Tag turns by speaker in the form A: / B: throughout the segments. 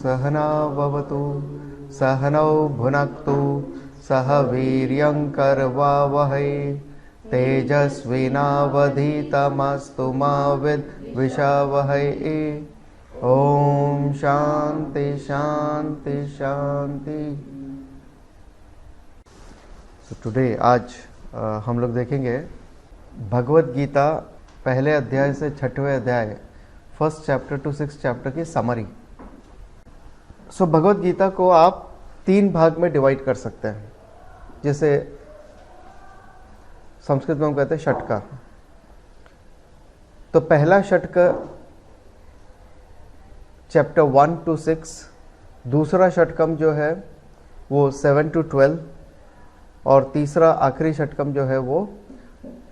A: सहना भवतु सहनौ भुनक्तु सह वीर्यं करवावहै तेजस्विनावधीतमस्तु मा विद्विषावहै। ओम शांति शांति शांति। So today आज हम लोग देखेंगे भगवत गीता पहले अध्याय से छठवें अध्याय, first chapter two six chapter की समरी। सो भगवत गीता को आप 3 भाग में डिवाइड कर सकते हैं, जैसे संस्कृत में हम कहते हैं षटका। तो पहला षटक चैप्टर 1 to 6, दूसरा षटकम जो है वो 7 to 12 और तीसरा आखिरी षटकम जो है वो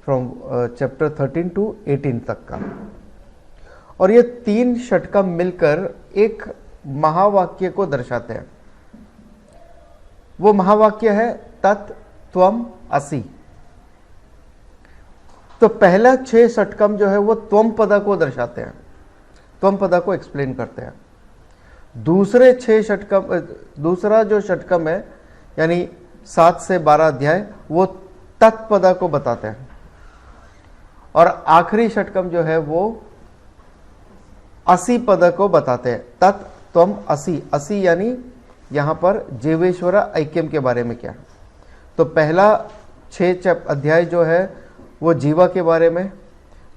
A: फ्रॉम चैप्टर 13 to 18 तक का। और ये 3 षटकम मिलकर एक महावाक्य को दर्शाते हैं। वो महावाक्य है तत् त्वम असि। तो पहला 6 षटकम जो है वो त्वम पदा को दर्शाते हैं, त्वम पदा को एक्सप्लेन करते हैं। दूसरे 6 षटकम, दूसरा जो षटकम है यानी 7 से 12 अध्याय, वो तत्पदा को बताते हैं। और आखिरी षटकम जो है वो असि पद को बताते हैं, तत् त्वम असि। असि यानी यहां पर जीवेश्वर ऐक्यम के बारे में क्या है। तो पहला 6 अध्याय जो है वो जीवा के बारे में,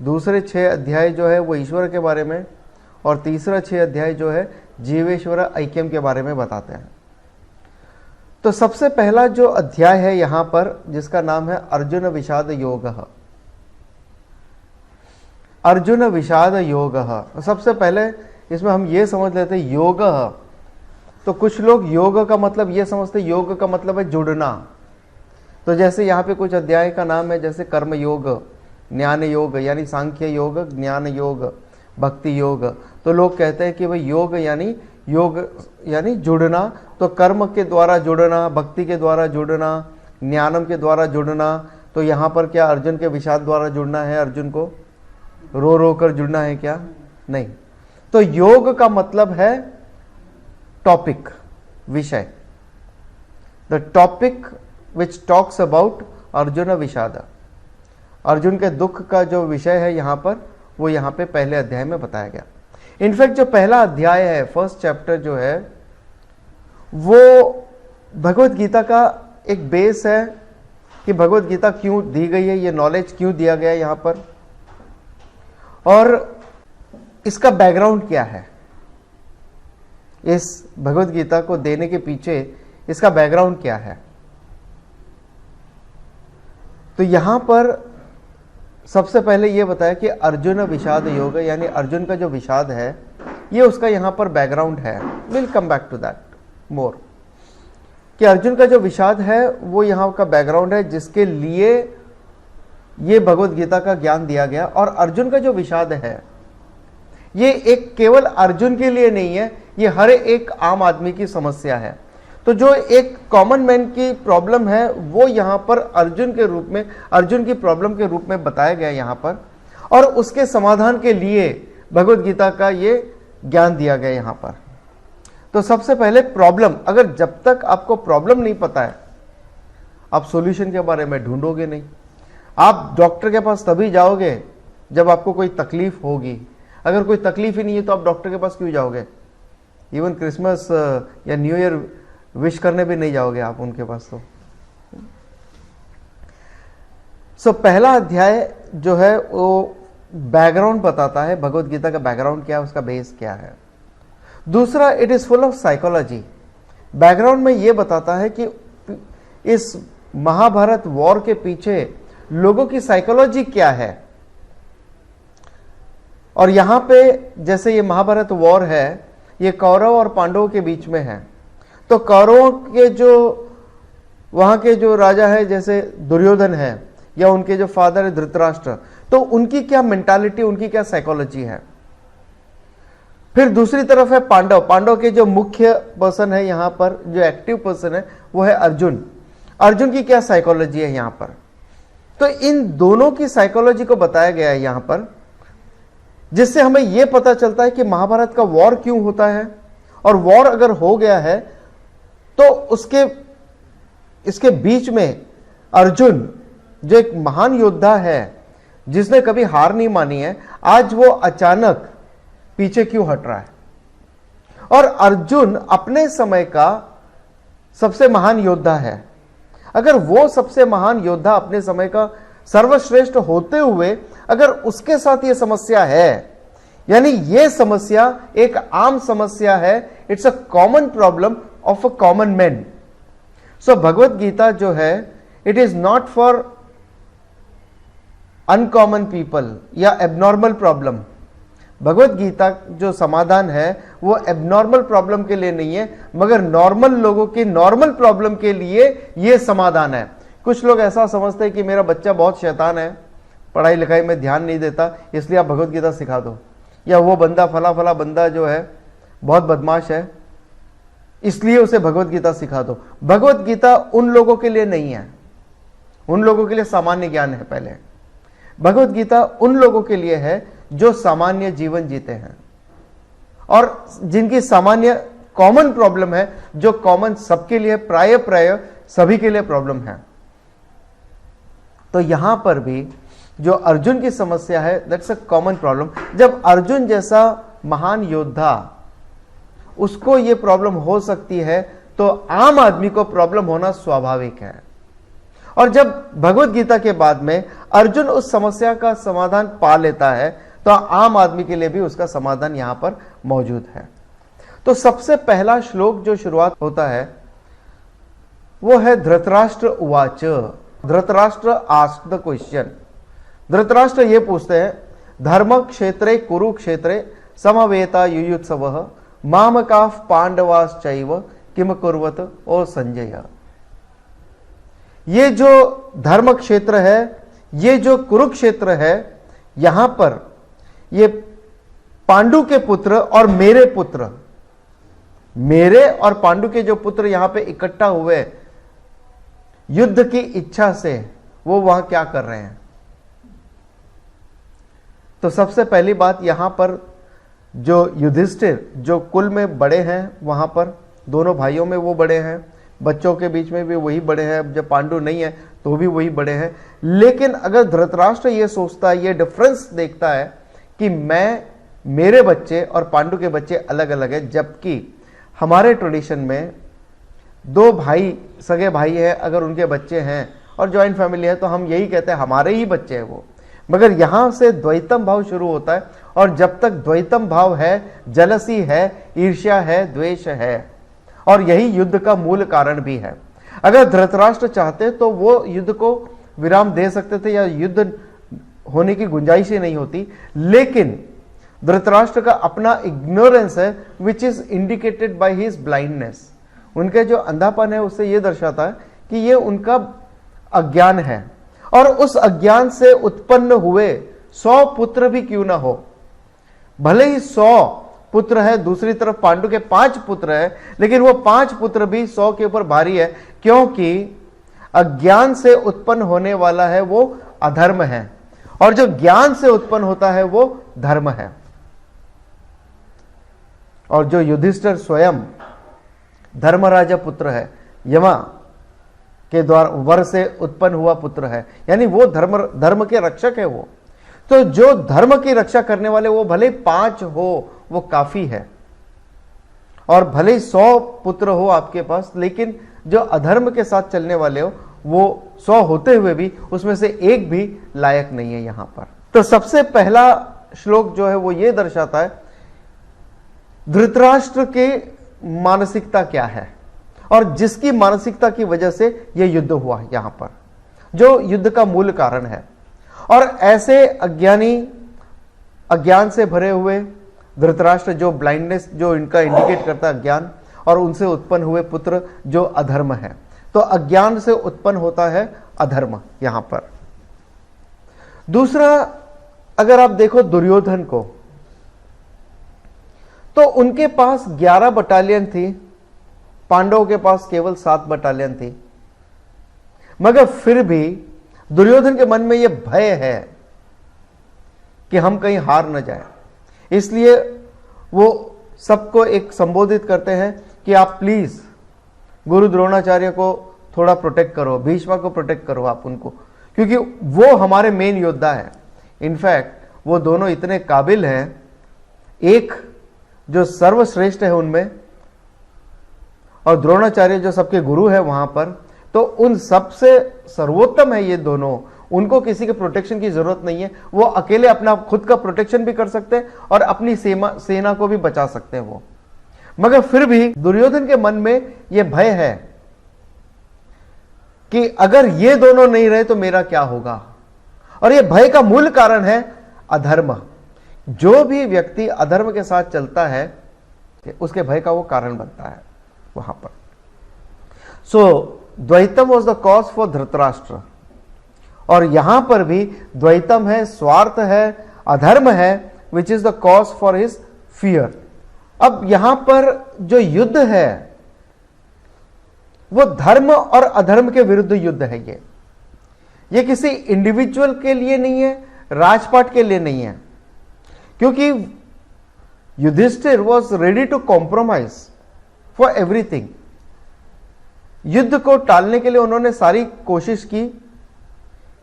A: दूसरे 6 अध्याय जो है वो ईश्वर के बारे में, और तीसरा 6 अध्याय जो है जीवेश्वर ऐक्यम के बारे में बताते हैं। तो सबसे पहला जो अध्याय है यहां पर, जिसका नाम है अर्जुन विषाद योग। अर्जुन विषाद योग। सबसे पहले इसमें हम ये समझ लेते हैं योग। तो कुछ लोग योग का मतलब ये समझते, योग का मतलब है जुड़ना। तो जैसे यहाँ पे कुछ अध्याय का नाम है, जैसे कर्म योग, ज्ञान योग यानी सांख्य योग, ज्ञान योग, भक्ति योग। तो लोग कहते हैं कि भाई योग यानी जुड़ना। तो कर्म के द्वारा जुड़ना, भक्ति के द्वारा जुड़ना, ज्ञानम के द्वारा जुड़ना। तो यहाँ पर क्या अर्जुन के विषाद द्वारा जुड़ना है? अर्जुन को रो रो कर जुड़ना है क्या? नहीं। तो योग का मतलब है टॉपिक, विषय। The topic which talks about Arjun विषाद। अर्जुन के दुख का जो विषय है यहाँ पर, वो यहाँ पे पहले अध्याय में बताया गया। इनफैक्ट जो पहला अध्याय है, फर्स्ट चैप्टर जो है, वो भगवत गीता का एक बेस है कि भगवत गीता क्यों दी गई है, ये नॉलेज क्यों दिया गया है यहाँ पर, और इसका बैकग्राउंड क्या है। इस भगवत गीता को देने के पीछे इसका बैकग्राउंड क्या है। तो यहां पर सबसे पहले यह बताया कि अर्जुन विषाद योग, यानी अर्जुन का जो विषाद है ये उसका यहां पर बैकग्राउंड है। Will come back to that more, कि अर्जुन का जो विषाद है वो यहां का बैकग्राउंड है, जिसके लिए ये भगवत गीता का ज्ञान दिया गया। और अर्जुन का जो विषाद है ये एक केवल अर्जुन के लिए नहीं है, ये हर एक आम आदमी की समस्या है। तो जो एक कॉमन मैन की प्रॉब्लम है वो यहाँ पर अर्जुन के रूप में, अर्जुन की प्रॉब्लम के रूप में बताया गया यहाँ पर, और उसके समाधान के लिए भगवत गीता का ये ज्ञान दिया गया यहाँ पर। तो सबसे पहले प्रॉब्लम, अगर जब तक आपको प्रॉब्लम नहीं पता है आप सॉल्यूशन के बारे में ढूंढोगे नहीं। आप डॉक्टर के पास तभी जाओगे जब आपको कोई तकलीफ होगी। अगर कोई तकलीफ ही नहीं है तो आप डॉक्टर के पास क्यों जाओगे? इवन क्रिसमस या न्यू ईयर विश करने भी नहीं जाओगे आप उनके पास। तो सो पहला अध्याय जो है वो बैकग्राउंड बताता है, भगवत गीता का बैकग्राउंड क्या है, उसका बेस क्या है। दूसरा, it is full of psychology. Background में ये बताता है कि इस महाभारत वॉर के पीछे लोगों की साइकोलॉजी क्या है। और यहां पे जैसे ये महाभारत वॉर है, ये कौरव और पांडवों के बीच में है। तो कौरवों के जो वहां के जो राजा है, जैसे दुर्योधन है, या उनके जो फादर है धृतराष्ट्र, तो उनकी क्या मेंटालिटी, उनकी क्या साइकोलॉजी है। फिर दूसरी तरफ है पांडव। पांडव के जो मुख्य पर्सन है यहां पर, जो एक्टिव पर्सन है, वो है अर्जुन। अर्जुन की क्या साइकोलॉजी है यहां पर। तो इन दोनों की साइकोलॉजी को बताया गया है यहां पर, जिससे हमें यह पता चलता है कि महाभारत का वॉर क्यों होता है और वॉर अगर हो गया है तो इसके बीच में अर्जुन जो एक महान योद्धा है, जिसने कभी हार नहीं मानी है, आज वो अचानक पीछे क्यों हट रहा है? और अर्जुन अपने समय का सबसे महान योद्धा है। अगर वो सबसे महान योद्धा अपने समय का सर्वश्रेष्ठ होते हुए अगर उसके साथ ये समस्या है, यानी ये समस्या एक आम समस्या है, it's a common problem of a common man. So Bhagavad Gita जो है, it is not for uncommon people या एबनॉर्मल प्रॉब्लम। भगवत गीता जो समाधान है वो एबनॉर्मल प्रॉब्लम के लिए नहीं है, मगर नॉर्मल लोगों की नॉर्मल प्रॉब्लम के लिए ये समाधान है। कुछ लोग ऐसा समझते हैं कि मेरा बच्चा बहुत शैतान है, पढ़ाई लिखाई में ध्यान नहीं देता, इसलिए आप भगवत गीता सिखा दो, या वो बंदा फला फला बंदा जो है बहुत बदमाश है, इसलिए उसे भगवत गीता सिखा दो। भगवत गीता उन लोगों के लिए नहीं है, उन लोगों के लिए सामान्य ज्ञान है। पहले भगवत गीता उन लोगों के लिए है जो सामान्य जीवन जीते हैं और जिनकी सामान्य कॉमन प्रॉब्लम है, जो कॉमन सबके लिए, प्राय सभी के लिए प्रॉब्लम है। तो यहां पर भी जो अर्जुन की समस्या है, दैट्स अ कॉमन प्रॉब्लम। जब अर्जुन जैसा महान योद्धा, उसको ये प्रॉब्लम हो सकती है, तो आम आदमी को प्रॉब्लम होना स्वाभाविक है। और जब भगवत गीता के बाद में अर्जुन उस समस्या का समाधान पा लेता है, तो आम आदमी के लिए भी उसका समाधान यहां पर मौजूद है। तो सबसे पहला श्लोक जो शुरुआत होता है वो है धृतराष्ट्र उवाच। Dhritarashtra asked the question. Dhritarashtra ये पूछते हैं, धर्म क्षेत्रे कुरुक्षेत्रे समवेता युयुत्सवः मामकाः पांडवाश्चैव किम कुर्वत ओ संजय। ये जो धर्म क्षेत्र है, ये जो कुरुक्षेत्र है, यहां पर ये पांडु के पुत्र और मेरे पुत्र, मेरे और पांडु के जो पुत्र यहां पे इकट्ठा हुए युद्ध की इच्छा से, वो वहां क्या कर रहे हैं? तो सबसे पहली बात, यहां पर जो युधिष्ठिर जो कुल में बड़े हैं, वहां पर दोनों भाइयों में वो बड़े हैं, बच्चों के बीच में भी वही बड़े हैं, जब पांडु नहीं है तो भी वही बड़े हैं। लेकिन अगर धृतराष्ट्र ये सोचता है, ये डिफरेंस देखता है कि मेरे बच्चे और पांडु के बच्चे अलग अलग है, जबकि हमारे ट्रेडिशन में दो भाई, सगे भाई है, अगर उनके बच्चे हैं और ज्वाइंट फैमिली है, तो हम यही कहते हैं हमारे ही बच्चे हैं वो। मगर यहां से द्वैतम भाव शुरू होता है, और जब तक द्वैतम भाव है, जलसी है, ईर्ष्या है, द्वेष है, और यही युद्ध का मूल कारण भी है। अगर धृतराष्ट्र चाहते तो वो युद्ध को विराम दे सकते थे, या युद्ध होने की गुंजाइश ही नहीं होती। लेकिन धृतराष्ट्र का अपना इग्नोरेंस है, which is indicated by his blindness. उनके जो अंधापन है उससे यह दर्शाता है कि ये उनका अज्ञान है, और उस अज्ञान से उत्पन्न हुए 100 पुत्र भी क्यों ना हो, भले ही 100 पुत्र है, दूसरी तरफ पांडु के 5 पुत्र है, लेकिन वो 5 पुत्र भी 100 के ऊपर भारी है, क्योंकि अज्ञान से उत्पन्न होने वाला है वो अधर्म है, और जो ज्ञान से उत्पन्न होता है वो धर्म है। और जो युधिष्ठिर स्वयं धर्मराजा पुत्र है, यमा के द्वारा वर से उत्पन्न हुआ पुत्र है, यानी वो धर्म के रक्षक है वो। तो जो धर्म की रक्षा करने वाले, वो भले 5 हो, वो काफी है, और भले ही 100 पुत्र हो आपके पास, लेकिन जो अधर्म के साथ चलने वाले हो, वो 100 होते हुए भी उसमें से एक भी लायक नहीं है यहां पर। तो सबसे पहला श्लोक जो है वो ये दर्शाता है धृतराष्ट्र की मानसिकता क्या है, और जिसकी मानसिकता की वजह से यह युद्ध हुआ यहां पर, जो युद्ध का मूल कारण है। और ऐसे अज्ञान से भरे हुए धृतराष्ट्र, जो ब्लाइंडनेस जो इनका इंडिकेट करता है अज्ञान, और उनसे उत्पन्न हुए पुत्र जो अधर्म है। तो अज्ञान से उत्पन्न होता है अधर्म यहां पर। दूसरा, अगर आप देखो दुर्योधन को, तो उनके पास 11 बटालियन थी, पांडवों के पास केवल 7 बटालियन थी, मगर फिर भी दुर्योधन के मन में यह भय है कि हम कहीं हार न जाए, इसलिए वो सबको एक संबोधित करते हैं कि आप प्लीज गुरु द्रोणाचार्य को थोड़ा प्रोटेक्ट करो, भीष्मा को प्रोटेक्ट करो आप उनको, क्योंकि वो हमारे मेन योद्धा है। इनफैक्ट वो दोनों इतने काबिल हैं, एक जो सर्वश्रेष्ठ है उनमें और द्रोणाचार्य जो सबके गुरु है वहां पर, तो उन सबसे सर्वोत्तम है ये दोनों। उनको किसी के प्रोटेक्शन की जरूरत नहीं है, वो अकेले अपना खुद का प्रोटेक्शन भी कर सकते हैं और अपनी सेना को भी बचा सकते हैं वो। मगर फिर भी दुर्योधन के मन में यह भय है कि अगर ये दोनों नहीं रहे तो मेरा क्या होगा। और यह भय का मूल कारण है अधर्म। जो भी व्यक्ति अधर्म के साथ चलता है उसके भय का वो कारण बनता है वहां पर। सो द्वैतम was the cause for Dhritarashtra, और यहां पर भी द्वैतम है, स्वार्थ है, अधर्म है, which is the cause for his fear. अब यहां पर जो युद्ध है वो धर्म और अधर्म के विरुद्ध युद्ध है। ये किसी इंडिविजुअल के लिए नहीं है, राजपाट के लिए नहीं है, क्योंकि Yudhishthir was ready to compromise for everything. युद्ध को टालने के लिए उन्होंने सारी कोशिश की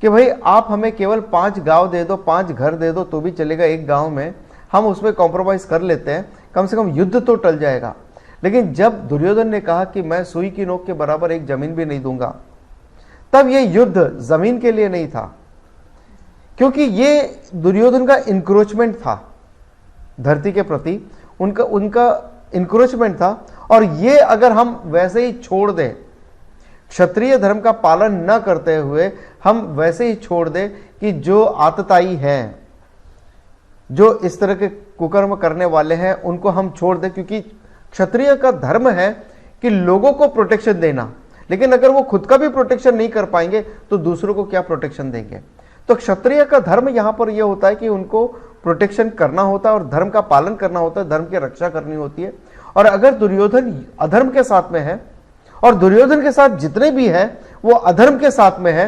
A: कि भाई आप हमें केवल 5 गांव दे दो, 5 घर दे दो तो भी चलेगा, एक गांव में हम उसमें कॉम्प्रोमाइज कर लेते हैं, कम से कम युद्ध तो टल जाएगा। लेकिन जब दुर्योधन ने कहा कि मैं सुई की नोक के बराबर एक जमीन भी नहीं दूंगा, तब यह युद्ध जमीन के लिए नहीं था, क्योंकि ये दुर्योधन का इंक्रोचमेंट था धरती के प्रति, उनका इंक्रोचमेंट था। और ये अगर हम वैसे ही छोड़ दें, क्षत्रिय धर्म का पालन न करते हुए हम वैसे ही छोड़ दें कि जो आतताई हैं, जो इस तरह के कुकर्म करने वाले हैं, उनको हम छोड़ दें, क्योंकि क्षत्रिय का धर्म है कि लोगों को प्रोटेक्शन देना, लेकिन अगर वो खुद का भी प्रोटेक्शन नहीं कर पाएंगे तो दूसरों को क्या प्रोटेक्शन देंगे। तो क्षत्रिय का धर्म यहां पर यह होता है कि उनको प्रोटेक्शन करना होता है और धर्म का पालन करना होता है, धर्म की रक्षा करनी होती है। और अगर दुर्योधन अधर्म के साथ में है और दुर्योधन के साथ जितने भी हैं वो अधर्म के साथ में है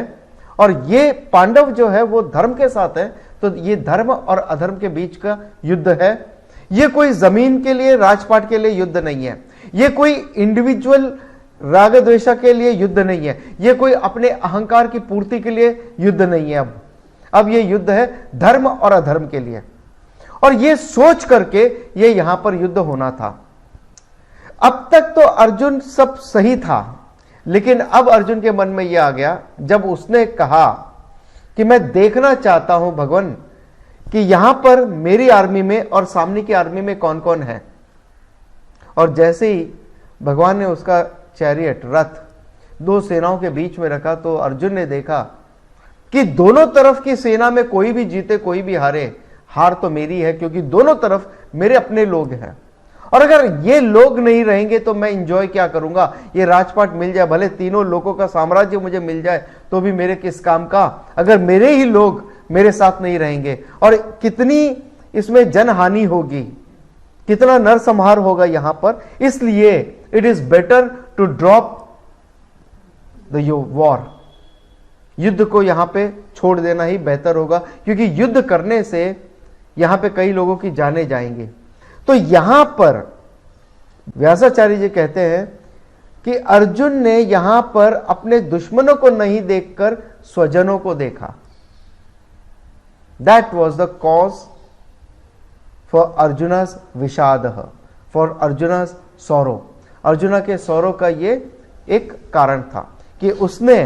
A: और ये पांडव जो है वो धर्म के साथ है, तो ये धर्म और अधर्म के बीच का युद्ध है। ये कोई जमीन के लिए, राजपाट के लिए युद्ध नहीं है, ये कोई इंडिविजुअल राग द्वेषा के लिए युद्ध नहीं है, ये कोई अपने अहंकार की पूर्ति के लिए युद्ध नहीं है। अब ये युद्ध है धर्म और अधर्म के लिए, और ये सोच करके ये यहां पर युद्ध होना था। अब तक तो अर्जुन सब सही था, लेकिन अब अर्जुन के मन में यह आ गया जब उसने कहा कि मैं देखना चाहता हूं भगवान कि यहां पर मेरी आर्मी में और सामने की आर्मी में कौन कौन है। और जैसे ही भगवान ने उसका चैरियट, रथ, 2 सेनाओं के बीच में रखा, तो अर्जुन ने देखा कि दोनों तरफ की सेना में कोई भी जीते कोई भी हारे, हार तो मेरी है, क्योंकि दोनों तरफ मेरे अपने लोग हैं। और अगर ये लोग नहीं रहेंगे तो मैं इंजॉय क्या करूंगा। ये राजपाट मिल जाए, भले तीनों लोगों का साम्राज्य मुझे मिल जाए, तो भी मेरे किस काम का, अगर मेरे ही लोग मेरे साथ नहीं रहेंगे। और कितनी इसमें जनहानि होगी, कितना नरसंहार होगा यहां पर। इसलिए it is better to drop the war, युद्ध को यहां पे छोड़ देना ही बेहतर होगा, क्योंकि युद्ध करने से यहां पे कई लोगों की जानें जाएंगी। तो यहां पर व्यासाचार्य जी कहते हैं कि अर्जुन ने यहां पर अपने दुश्मनों को नहीं देखकर स्वजनों को देखा। That was the cause for Arjuna's विषाद, फॉर अर्जुनस सौरो। अर्जुना के सौरो का ये एक कारण था कि उसने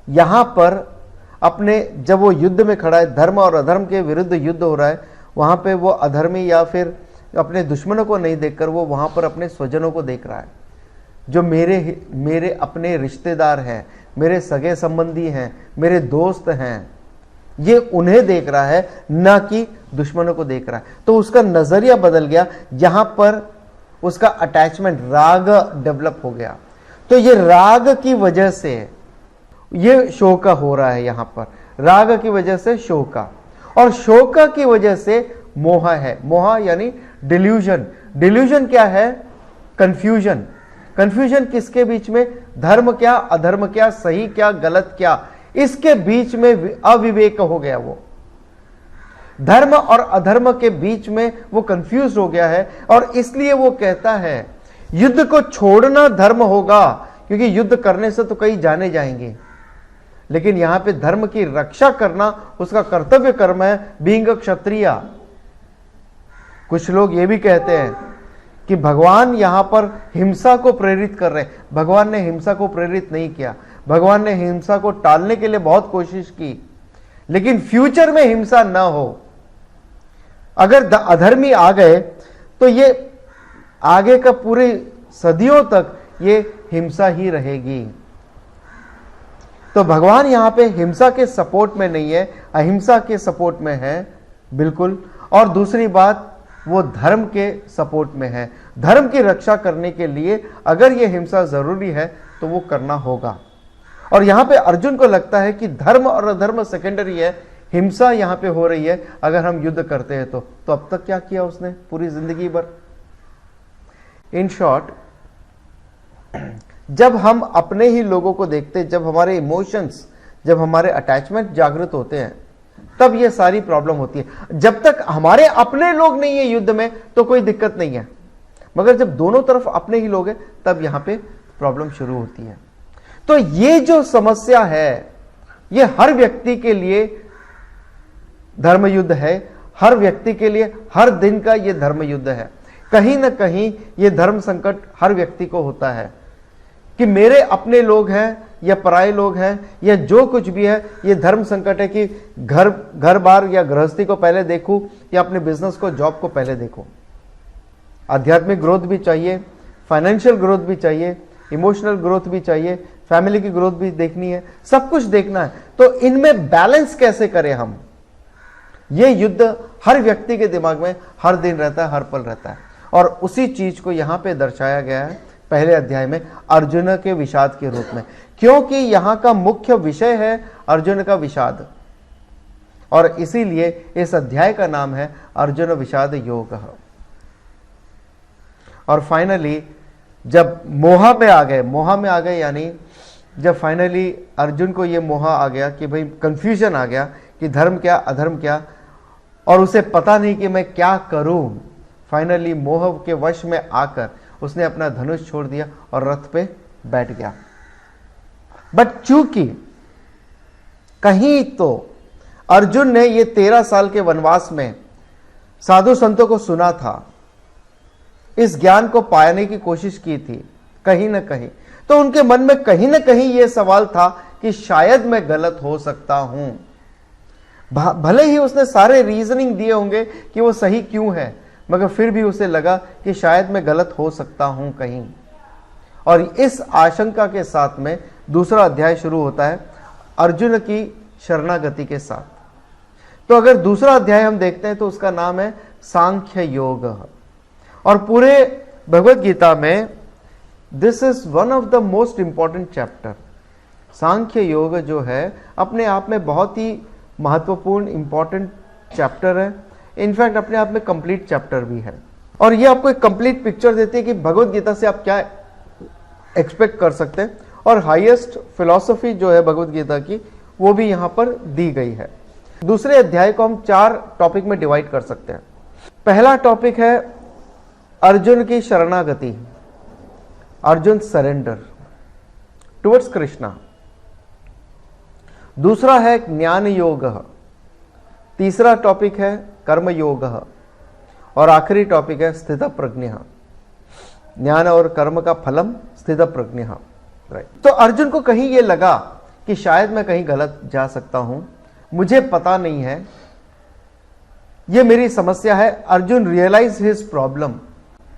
A: यहां पर अपने, जब वो युद्ध में खड़ा है, धर्म और अधर्म के विरुद्ध युद्ध हो रहा है, वहां पे वो अधर्मी या फिर अपने दुश्मनों को नहीं देखकर वो वहां पर अपने स्वजनों को देख रहा है, जो मेरे अपने रिश्तेदार हैं, मेरे सगे संबंधी हैं, मेरे दोस्त हैं, ये उन्हें देख रहा है, ना कि दुश्मनों को देख रहा है। तो उसका नजरिया बदल गया, यहां पर उसका अटैचमेंट, राग डेवलप हो गया। तो ये राग की वजह से ये शोक हो रहा है, यहां पर राग की वजह से शोका, और शोक की वजह से मोह है। मोह यानी डिल्यूजन। डिल्यूजन क्या है? कंफ्यूजन। कंफ्यूजन किसके बीच में? धर्म क्या, अधर्म क्या, सही क्या, गलत क्या, इसके बीच में अविवेक हो गया वो। धर्म और अधर्म के बीच में वो कंफ्यूज हो गया है, और इसलिए वो कहता है युद्ध को छोड़ना धर्म होगा, क्योंकि युद्ध करने से तो कई जाने जाएंगे, लेकिन यहां पे धर्म की रक्षा करना उसका कर्तव्य कर्म है, बीइंग अ क्षत्रिय। कुछ लोग ये भी कहते हैं कि भगवान यहां पर हिंसा को प्रेरित कर रहे हैं। भगवान ने हिंसा को प्रेरित नहीं किया, भगवान ने हिंसा को टालने के लिए बहुत कोशिश की, लेकिन फ्यूचर में हिंसा ना हो। अगर अधर्मी आ गए तो ये आगे का पूरे सदियों तक ये हिंसा ही रहेगी। तो भगवान यहां पे हिंसा के सपोर्ट में नहीं है, अहिंसा के सपोर्ट में है बिल्कुल। और दूसरी बात, वो धर्म के सपोर्ट में है। धर्म की रक्षा करने के लिए अगर ये हिंसा जरूरी है तो वो करना होगा। और यहां पे अर्जुन को लगता है कि धर्म और अधर्म सेकेंडरी है, हिंसा यहां पे हो रही है अगर हम युद्ध करते हैं तो अब तक क्या किया उसने पूरी जिंदगी भर। इन शॉर्ट, जब हम अपने ही लोगों को देखते हैं, जब हमारे इमोशंस, जब हमारे अटैचमेंट जागृत होते हैं, तब ये सारी प्रॉब्लम होती है। जब तक हमारे अपने लोग नहीं है युद्ध में तो कोई दिक्कत नहीं है, मगर जब दोनों तरफ अपने ही लोग हैं तब यहां पे प्रॉब्लम शुरू होती है। तो ये जो समस्या है ये हर व्यक्ति के लिए धर्म युद्ध है, हर व्यक्ति के लिए हर दिन का ये धर्म युद्ध है। कहीं ना कहीं ये धर्म संकट हर व्यक्ति को होता है कि मेरे अपने लोग हैं या पराये लोग हैं या जो कुछ भी है, ये धर्म संकट है कि घर बार या गृहस्थी को पहले देखूं या अपने बिजनेस को, जॉब को पहले देखूं। आध्यात्मिक ग्रोथ भी चाहिए, फाइनेंशियल ग्रोथ भी चाहिए, इमोशनल ग्रोथ भी चाहिए, फैमिली की ग्रोथ भी देखनी है, सब कुछ देखना है। तो इनमें बैलेंस कैसे करें हम, ये युद्ध हर व्यक्ति के दिमाग में हर दिन रहता है, हर पल रहता है। और उसी चीज को यहां पे दर्शाया गया है पहले अध्याय में अर्जुन के विषाद के रूप में, क्योंकि यहां का मुख्य विषय है अर्जुन का विषाद, और इसीलिए इस अध्याय का नाम है अर्जुन विषाद योग। और फाइनली जब मोह में आ गए यानी जब फाइनली अर्जुन को ये मोह आ गया कि भाई कंफ्यूजन आ गया कि धर्म क्या अधर्म क्या, और उसे पता नहीं कि मैं क्या करूं, फाइनली मोह के वश में आकर उसने अपना धनुष छोड़ दिया और रथ पे बैठ गया। बट चूंकि कहीं तो अर्जुन ने ये 13 साल के वनवास में साधु संतों को सुना था, इस ज्ञान को पाने की कोशिश की थी कहीं ना कहीं, तो उनके मन में कहीं ना कहीं यह सवाल था कि शायद मैं गलत हो सकता हूं। भले ही उसने सारे रीजनिंग दिए होंगे कि वो सही क्यों है, मगर फिर भी उसे लगा कि शायद मैं गलत हो सकता हूं कहीं। और इस आशंका के साथ में दूसरा अध्याय शुरू होता है अर्जुन की शरणागति के साथ। तो अगर दूसरा अध्याय हम देखते हैं तो उसका नाम है सांख्य योग। और पूरे भगवत गीता में this is one of the most important chapter. Sankhya Yoga जो है अपने आप में बहुत ही महत्वपूर्ण इंपॉर्टेंट चैप्टर है, इनफैक्ट अपने आप में कंप्लीट चैप्टर भी है। और ये आपको एक कंप्लीट पिक्चर देती है कि भगवत गीता से आप क्या एक्सपेक्ट कर सकते हैं, और हाईएस्ट फिलॉसफी जो है भगवत गीता की वो भी यहां पर दी गई है। दूसरे अध्याय को हम 4 टॉपिक में डिवाइड कर सकते हैं। पहला टॉपिक है अर्जुन की शरणागति, अर्जुन सरेंडर टुवर्ड्स कृष्णा। दूसरा है ज्ञान योग, तीसरा टॉपिक है कर्म योग, और आखिरी टॉपिक है स्थित प्रज्ञ, ज्ञान और कर्म का फलम स्थित प्रज्ञ। राइट। तो अर्जुन को कहीं ये लगा कि शायद मैं कहीं गलत जा सकता हूं, मुझे पता नहीं है, ये मेरी समस्या है। अर्जुन रियलाइज हिज प्रॉब्लम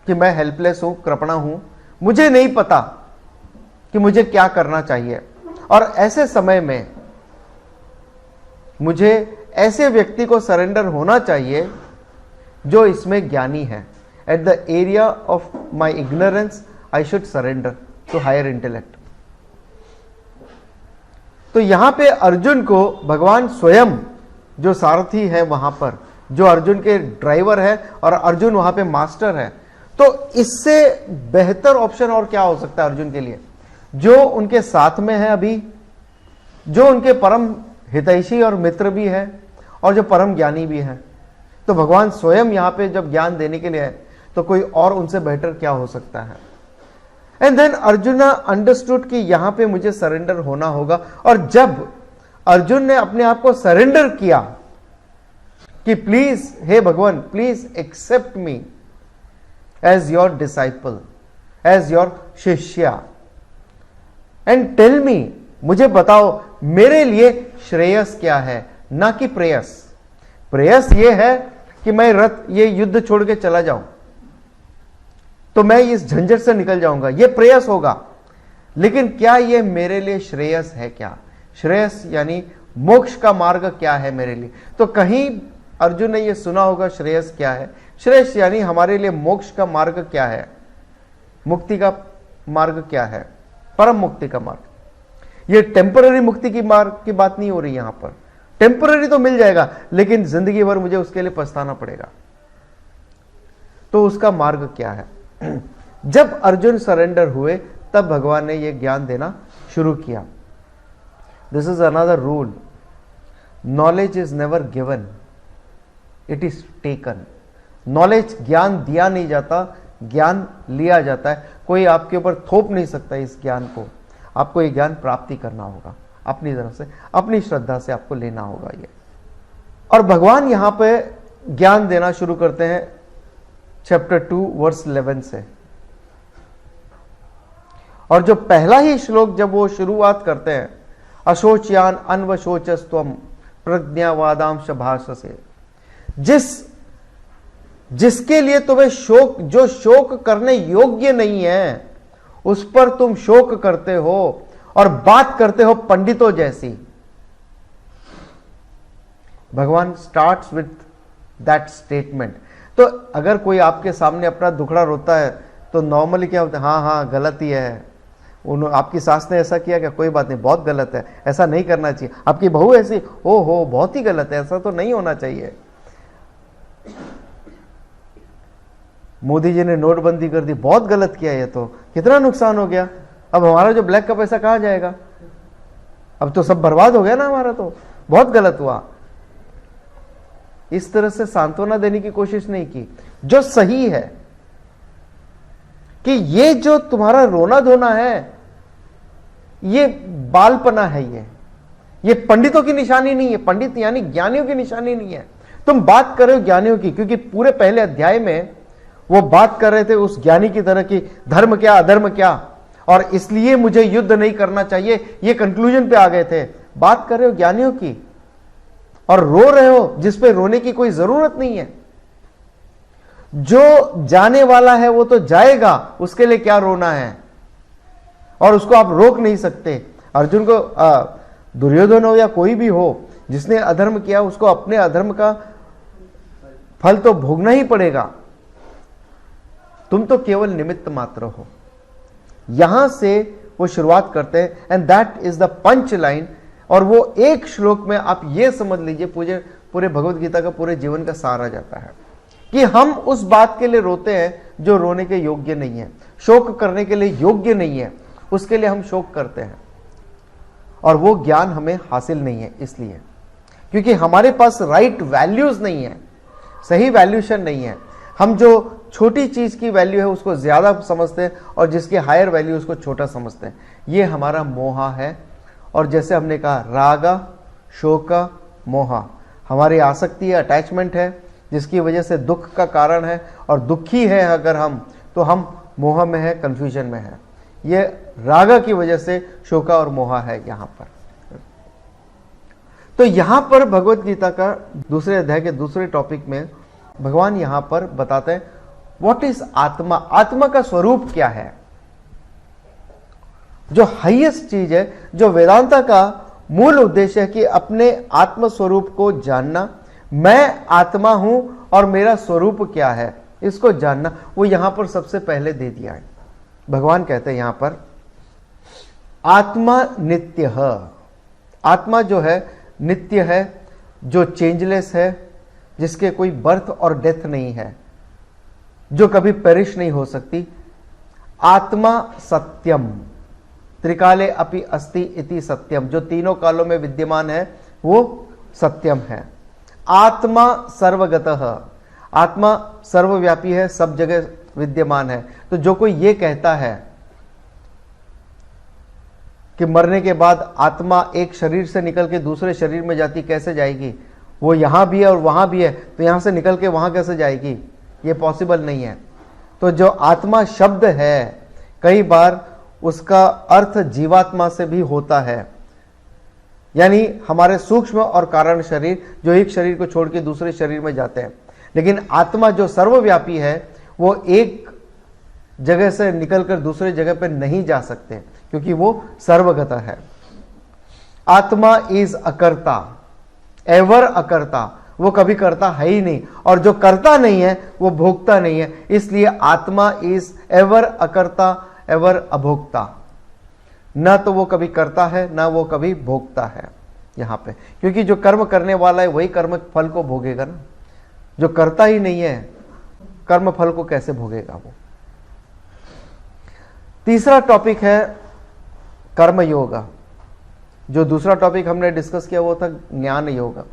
A: कि मैं हेल्पलेस हूं, कृपणा हूं, मुझे नहीं पता कि मुझे क्या करना चाहिए। और ऐसे समय में मुझे ऐसे व्यक्ति को सरेंडर होना चाहिए जो इसमें ज्ञानी है। At the area of my ignorance I should surrender to higher intellect. तो यहां पे अर्जुन को भगवान स्वयं जो सारथी है वहां पर, जो अर्जुन के ड्राइवर है और अर्जुन वहां पे मास्टर है, तो इससे बेहतर ऑप्शन और क्या हो सकता है अर्जुन के लिए, जो उनके साथ में है अभी, जो उनके परम हितैषी और मित्र भी है और जो परम ज्ञानी भी है। तो भगवान स्वयं यहां पे जब ज्ञान देने के लिए है तो कोई और उनसे बेटर क्या हो सकता है। एंड देन अर्जुना अंडरस्टूड कि यहां पे मुझे सरेंडर होना होगा। और जब अर्जुन ने अपने आप को सरेंडर किया कि प्लीज हे भगवान, please accept me as your disciple, as your shishya, and tell me, मुझे बताओ मेरे लिए श्रेयस क्या है, ना कि प्रेयस। प्रेयस ये है कि मैं ये युद्ध छोड़ के चला जाऊं तो मैं इस झंझट से निकल जाऊंगा, ये प्रेयस होगा। लेकिन क्या ये मेरे लिए श्रेयस है क्या? श्रेयस यानी मोक्ष का मार्ग क्या है मेरे लिए? तो कहीं अर्जुन ने ये सुना होगा श्रेयस क्या है। श्रेयस यानी हमारे लिए मोक्ष का मार्ग क्या है, मुक्ति का मार्ग क्या है, परम मुक्ति का मार्ग। ये टेम्पररी मुक्ति की मार्ग की बात नहीं हो रही यहां पर। टेम्पररी तो मिल जाएगा लेकिन जिंदगी भर मुझे उसके लिए पछताना पड़ेगा। तो उसका मार्ग क्या है? जब अर्जुन सरेंडर हुए तब भगवान ने यह ज्ञान देना शुरू किया। This is another rule, knowledge is never given, it is taken. Knowledge, ज्ञान दिया नहीं जाता, ज्ञान लिया जाता है। कोई आपके ऊपर थोप नहीं सकता इस ज्ञान को। आपको ये ज्ञान प्राप्ति करना होगा अपनी तरफ से, अपनी श्रद्धा से आपको लेना होगा ये। और भगवान यहां पे ज्ञान देना शुरू करते हैं चैप्टर 2 वर्स 11 से। और जो पहला ही श्लोक जब वो शुरुआत करते हैं, अशोच्यान अन्वशोचस्त्वम प्रज्ञावादांश भाषसे, जिसके लिए तुम्हें शोक, जो शोक करने योग्य नहीं है उस पर तुम शोक करते हो और बात करते हो पंडितों जैसी। भगवान स्टार्ट्स विथ दैट स्टेटमेंट। तो अगर कोई आपके सामने अपना दुखड़ा रोता है तो नॉर्मली क्या होता है? हाँ हाँ गलत ही है, आपकी सास ने ऐसा किया क्या? कोई बात नहीं, बहुत गलत है, ऐसा नहीं करना चाहिए। आपकी बहू ऐसी, ओ हो बहुत ही गलत है, ऐसा तो नहीं होना चाहिए। मोदी जी ने नोटबंदी कर दी, बहुत गलत किया, ये तो कितना नुकसान हो गया, अब हमारा जो ब्लैक का पैसा कहां जाएगा? अब तो सब बर्बाद हो गया ना हमारा, तो बहुत गलत हुआ। इस तरह से सांत्वना देने की कोशिश नहीं की। जो सही है कि ये जो तुम्हारा रोना धोना है ये बालपना है, ये पंडितों की निशानी नहीं है। पंडित यानी ज्ञानियों की निशानी नहीं है। तुम बात कर रहे हो ज्ञानियों की, क्योंकि पूरे पहले अध्याय में वो बात कर रहे थे उस ज्ञानी की तरह की धर्म क्या अधर्म क्या, और इसलिए मुझे युद्ध नहीं करना चाहिए, ये कंक्लूजन पे आ गए थे। बात कर रहे हो ज्ञानियों की और रो रहे हो जिस पे रोने की कोई जरूरत नहीं है। जो जाने वाला है वो तो जाएगा, उसके लिए क्या रोना है, और उसको आप रोक नहीं सकते। अर्जुन को दुर्योधन हो या कोई भी हो जिसने अधर्म किया, उसको अपने अधर्म का फल तो भोगना ही पड़ेगा। तुम तो केवल निमित्त मात्र हो। यहां से वो शुरुआत करते हैं, and that is the punch line. और वो एक श्लोक में आप ये समझ लीजिए पूरे भगवत गीता का पूरे जीवन का सार आ जाता है कि हम उस बात के लिए रोते हैं जो रोने के योग्य नहीं है, शोक करने के लिए योग्य नहीं है, उसके लिए हम शोक करते हैं। और वो ज्ञान हमें हासिल नहीं है इसलिए क्योंकि हमारे पास राइट वैल्यूज नहीं है, सही वैल्यूशन नहीं है। हम जो छोटी चीज की वैल्यू है उसको ज्यादा समझते हैं और जिसकी हायर वैल्यू उसको छोटा समझते हैं। ये हमारा मोहा है। और जैसे हमने कहा रागा शोका मोहा, हमारी आसक्ति है, अटैचमेंट है, जिसकी वजह से दुख का कारण है। और दुखी है अगर हम, तो हम मोह में है, कंफ्यूजन में है। ये रागा की वजह से शोका और मोहा है यहां पर। तो यहां पर भगवत गीता का दूसरे अध्याय के दूसरे टॉपिक में भगवान यहां पर बताते हैं व्हाट इज आत्मा, आत्मा का स्वरूप क्या है। जो हाईएस्ट चीज है, जो वेदांता का मूल उद्देश्य है कि अपने आत्म स्वरूप को जानना, मैं आत्मा हूं और मेरा स्वरूप क्या है इसको जानना, वो यहां पर सबसे पहले दे दिया है। भगवान कहते हैं यहां पर आत्मा नित्य है। आत्मा जो है नित्य है, जो चेंजलेस है, जिसके कोई बर्थ और डेथ नहीं है, जो कभी पेरिश नहीं हो सकती। आत्मा सत्यम, त्रिकाले अपि अस्ति इति सत्यम, जो तीनों कालों में विद्यमान है वो सत्यम है। आत्मा सर्वगतः, आत्मा सर्वव्यापी है, सब जगह विद्यमान है। तो जो कोई ये कहता है कि मरने के बाद आत्मा एक शरीर से निकल के दूसरे शरीर में जाती, कैसे जाएगी? वो यहां भी है और वहां भी है, तो यहां से निकल के वहां कैसे जाएगी? ये पॉसिबल नहीं है। तो जो आत्मा शब्द है, कई बार उसका अर्थ जीवात्मा से भी होता है, यानी हमारे सूक्ष्म और कारण शरीर जो एक शरीर को छोड़ के दूसरे शरीर में जाते हैं। लेकिन आत्मा जो सर्वव्यापी है, वो एक जगह से निकलकर दूसरे जगह पर नहीं जा सकते, क्योंकि वो सर्वगत है। आत्मा इज अकर्ता, एवर अकर्ता, वो कभी करता है ही नहीं, और जो करता नहीं है वो भोगता नहीं है। इसलिए आत्मा इज एवर अकर्ता, एवर अभोक्ता। ना तो वो कभी करता है, ना वो कभी भोगता है यहां पे, क्योंकि जो कर्म करने वाला है वही कर्म फल को भोगेगा ना। जो करता ही नहीं है, कर्म फल को कैसे भोगेगा वो? तीसरा टॉपिक है कर्म योग। जो दूसरा टॉपिक हमने डिस्कस किया वो था ज्ञान योग,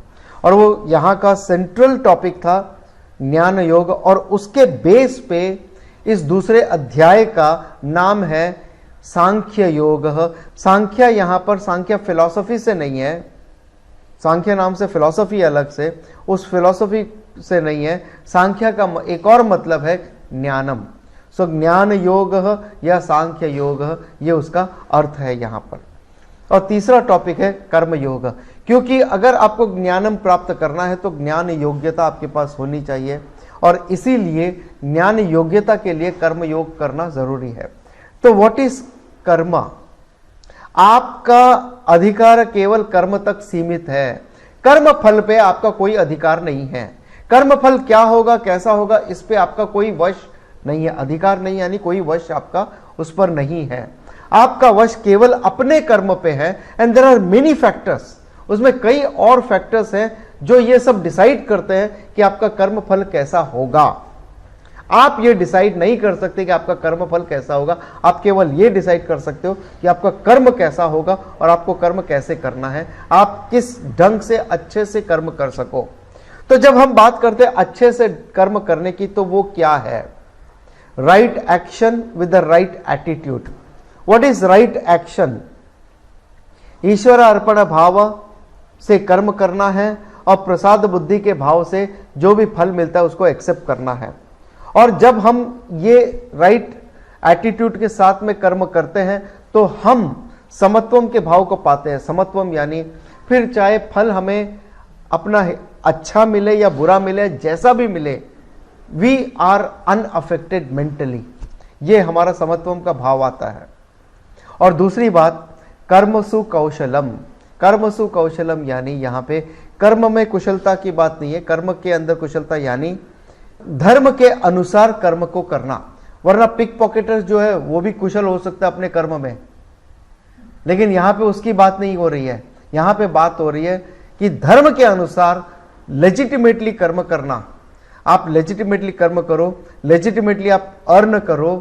A: और वो यहां का सेंट्रल टॉपिक था ज्ञान योग। और उसके बेस पे इस दूसरे अध्याय का नाम है सांख्य योग। सांख्य यहां पर सांख्य फिलॉसफी से नहीं है, सांख्य नाम से फिलॉसफी अलग से, उस फिलॉसफी से नहीं है। सांख्य का एक और मतलब है ज्ञानम। सो ज्ञान योग या सांख्य योग, ये उसका अर्थ है यहां पर। और तीसरा टॉपिक है कर्म योग, क्योंकि अगर आपको ज्ञानम प्राप्त करना है तो ज्ञान योग्यता आपके पास होनी चाहिए, और इसीलिए ज्ञान योग्यता के लिए कर्म योग करना जरूरी है। तो व्हाट इज कर्म? आपका अधिकार केवल कर्म तक सीमित है, कर्म फल पे आपका कोई अधिकार नहीं है। कर्म फल क्या होगा, कैसा होगा, इस पे आपका कोई वश नहीं है, अधिकार नहीं, यानी कोई वश आपका उस पर नहीं है। आपका वश केवल अपने कर्म पे है। And there are many factors, उसमें कई और फैक्टर्स हैं जो ये सब डिसाइड करते हैं कि आपका कर्म फल कैसा होगा। आप ये डिसाइड नहीं कर सकते कि आपका कर्म फल कैसा होगा, आप केवल ये डिसाइड कर सकते हो कि आपका कर्म कैसा होगा और आपको कर्म कैसे करना है, आप किस ढंग से अच्छे से कर्म कर सको। तो जब हम बात करते हैं अच्छे से कर्म करने की, तो वो क्या है? Right action with the right attitude. What is right action? ईश्वर अर्पण भाव से कर्म करना है, और प्रसाद बुद्धि के भाव से जो भी फल मिलता है उसको एक्सेप्ट करना है। और जब हम ये राइट एटीट्यूड के साथ में कर्म करते हैं तो हम समत्वम के भाव को पाते हैं। समत्वम यानी फिर चाहे फल हमें अपना अच्छा मिले या बुरा मिले, जैसा भी मिले, वी आर अनअफेक्टेड मेंटली, ये हमारा समत्वम का भाव आता है। और दूसरी बात, कर्मसु कौशलम। कर्मसु कौशलम यानी यहां पे कर्म में कुशलता की बात नहीं है, कर्म के अंदर कुशलता यानी धर्म के अनुसार कर्म को करना। वरना पिक पॉकेटर्स जो है वो भी कुशल हो सकता है अपने कर्म में, लेकिन यहां पे उसकी बात नहीं हो रही है। यहां पे बात हो रही है कि धर्म के अनुसार लेजिटिमेटली कर्म करना। आप लेजिटिमेटली कर्म करो, लेजिटिमेटली आप अर्न करो,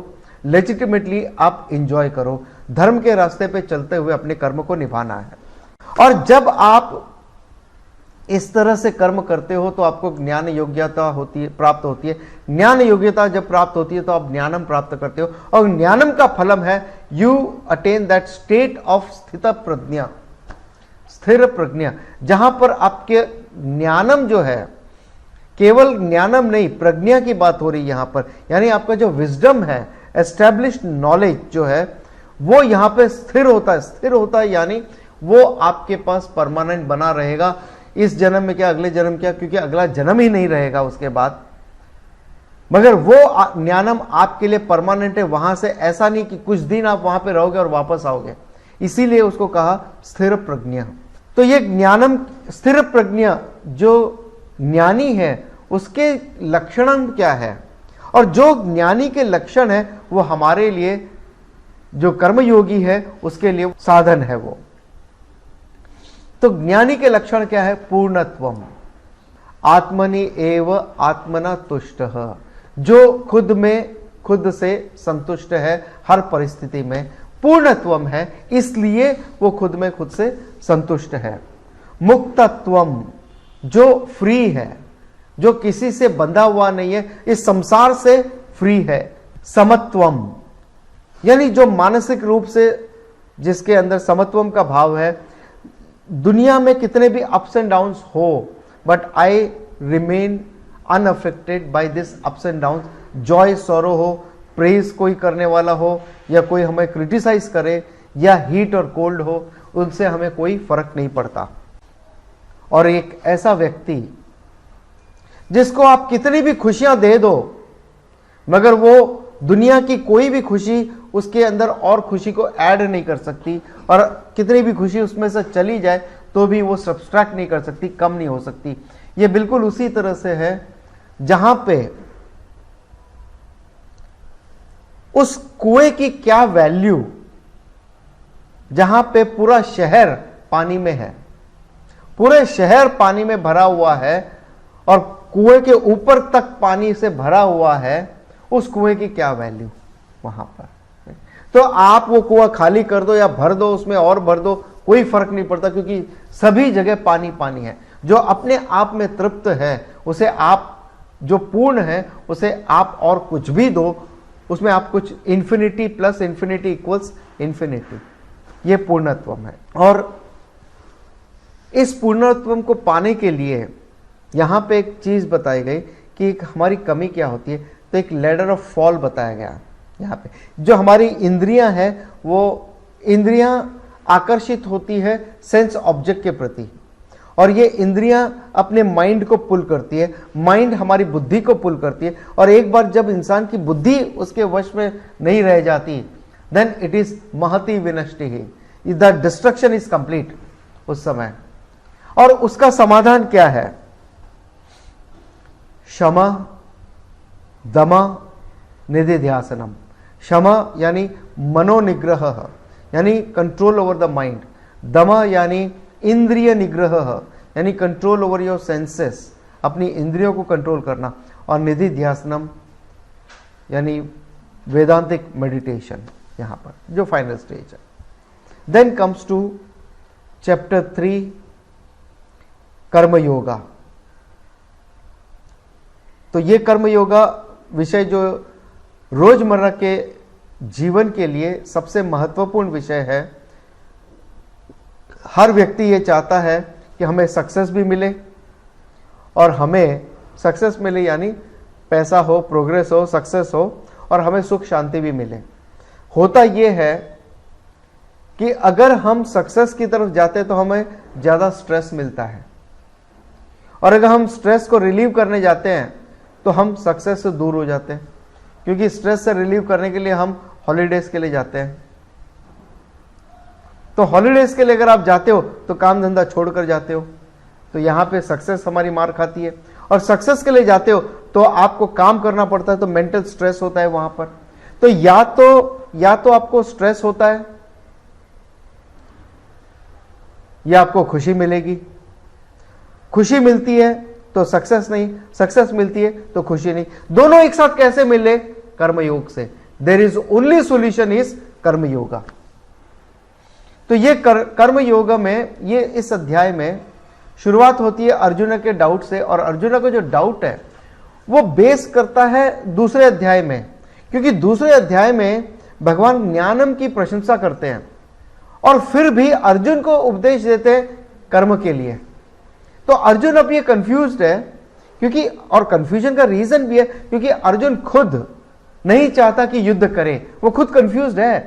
A: लेजिटिमेटली आप इंजॉय करो। धर्म के रास्ते पे चलते हुए अपने कर्म को निभाना है। और जब आप इस तरह से कर्म करते हो तो आपको ज्ञान योग्यता होती है, प्राप्त होती है। ज्ञान योग्यता जब प्राप्त होती है तो आप ज्ञानम प्राप्त करते हो, और ज्ञानम का फलम है you attain that state of स्थित प्रज्ञा, स्थिर प्रज्ञा, जहां पर आपके ज्ञानम जो है, केवल ज्ञानम नहीं, प्रज्ञा की बात हो रही है यहां पर, यानी आपका जो विजडम है, एस्टैब्लिश्ड नॉलेज जो है, वो यहां पे स्थिर होता है। स्थिर होता है यानी वो आपके पास परमानेंट बना रहेगा। इस जन्म में क्या, अगले जन्म क्या, क्योंकि अगला जन्म ही नहीं रहेगा उसके बाद, मगर वो ज्ञानम आपके लिए परमानेंट है। वहां से ऐसा नहीं कि कुछ दिन आप वहां पे रहोगे और वापस आओगे, इसीलिए उसको कहा स्थिर प्रज्ञा। तो ये ज्ञानम, स्थिर प्रज्ञा जो ज्ञानी है उसके लक्षण क्या है, और जो ज्ञानी के लक्षण है वो हमारे लिए, जो कर्मयोगी है उसके लिए साधन है वो। तो ज्ञानी के लक्षण क्या है? पूर्णत्वम, आत्मनि एव आत्मना तुष्टः, जो खुद में खुद से संतुष्ट है हर परिस्थिति में, पूर्णत्वम है इसलिए वो खुद में खुद से संतुष्ट है। मुक्तत्वम, जो फ्री है, जो किसी से बंधा हुआ नहीं है, इस संसार से फ्री है। समत्वम यानी जो मानसिक रूप से जिसके अंदर समत्वम का भाव है, दुनिया में कितने भी अप्स एंड डाउन्स हो, but I remain unaffected by this ups and downs. Joy sorrow हो, प्रेज कोई करने वाला हो या कोई हमें क्रिटिसाइज करे या हीट और कोल्ड हो, उनसे हमें कोई फर्क नहीं पड़ता। और एक ऐसा व्यक्ति जिसको आप कितनी भी खुशियां दे दो, मगर वो दुनिया की कोई भी खुशी उसके अंदर और खुशी को ऐड नहीं कर सकती, और कितनी भी खुशी उसमें से चली जाए तो भी वो सब्सट्रैक्ट नहीं कर सकती, कम नहीं हो सकती। ये बिल्कुल उसी तरह से है जहां पे उस कुएं की क्या वैल्यू, जहां पे पूरा शहर पानी में है, पूरे शहर पानी में भरा हुआ है और कुएं के ऊपर तक पानी से भरा हुआ है, उस कुएं की क्या वैल्यू वहां पर। तो आप वो कुआं खाली कर दो या भर दो, उसमें और भर दो, कोई फर्क नहीं पड़ता, क्योंकि सभी जगह पानी पानी है। जो अपने आप में तृप्त है, उसे आप, जो पूर्ण है, उसे आप और कुछ भी दो, उसमें आप कुछ, infinity plus infinity equals infinity, ये पूर्णत्वम है। और इस पूर्णत्वम को पाने के लिए यहां पे एक चीज बताई गई कि एक हमारी कमी क्या होती है। तो एक लैडर ऑफ फॉल बताया गया यहाँ पे। जो हमारी इंद्रियां हैं, वो इंद्रियां आकर्षित होती है सेंस ऑब्जेक्ट के प्रति, और ये इंद्रियां अपने माइंड को पुल करती है, माइंड हमारी बुद्धि को पुल करती है। और एक बार जब इंसान की बुद्धि उसके वश में नहीं रह जाती, देन इट इज महती विनष्टि ही, द डिस्ट्रक्शन इज कंप्लीट उस समय। और उसका समाधान क्या है? क्षमा, दमा, निधिध्यासनम। क्षमा यानी मनोनिग्रह, यानी कंट्रोल ओवर द माइंड। दमा यानी इंद्रिय निग्रह, यानी कंट्रोल ओवर योर सेंसेस, अपनी इंद्रियों को कंट्रोल करना। और निधिध्यासनम यानी वेदांतिक मेडिटेशन, यहां पर जो फाइनल स्टेज है। देन कम्स टू चैप्टर 3, कर्म योगा। तो ये कर्म योगा विषय जो रोजमर्रा के जीवन के लिए सबसे महत्वपूर्ण विषय है। हर व्यक्ति ये चाहता है कि हमें सक्सेस भी मिले, और हमें सक्सेस मिले यानी पैसा हो, प्रोग्रेस हो, सक्सेस हो, और हमें सुख शांति भी मिले। होता ये है कि अगर हम सक्सेस की तरफ जाते हैं तो हमें ज़्यादा स्ट्रेस मिलता है, और अगर हम स्ट्रेस को रिलीव करने जाते हैं तो हम सक्सेस से दूर हो जाते हैं, क्योंकि स्ट्रेस से रिलीव करने के लिए हम हॉलीडेज के लिए जाते हैं। तो हॉलीडेज के लिए अगर आप जाते हो तो काम धंधा छोड़कर जाते हो, तो यहाँ पे सक्सेस हमारी मार खाती है। और सक्सेस के लिए जाते हो तो आपको काम करना पड़ता है, तो मेंटल स्ट्रेस होता है वहां पर। तो या तो आपको स्ट्रेस होता है या आपको खुशी मिलेगी। खुशी मिलती है तो सक्सेस नहीं, सक्सेस मिलती है तो खुशी नहीं। दोनों एक साथ कैसे मिले? कर्मयोग से। There is only solution is karma yoga. तो ये कर्म योग में, ये इस अध्याय में शुरुआत होती है अर्जुन के डाउट से, और अर्जुन का जो डाउट है वो बेस करता है दूसरे अध्याय में, क्योंकि दूसरे अध्याय में भगवान ज्ञानम की प्रशंसा करते हैं और फिर भी अर्जुन को उपदेश देते हैं कर्म के लिए। तो अर्जुन अब ये कंफ्यूज्ड है, क्योंकि, और कंफ्यूजन का रीजन भी है क्योंकि अर्जुन खुद नहीं चाहता कि युद्ध करे। वो खुद कंफ्यूज्ड है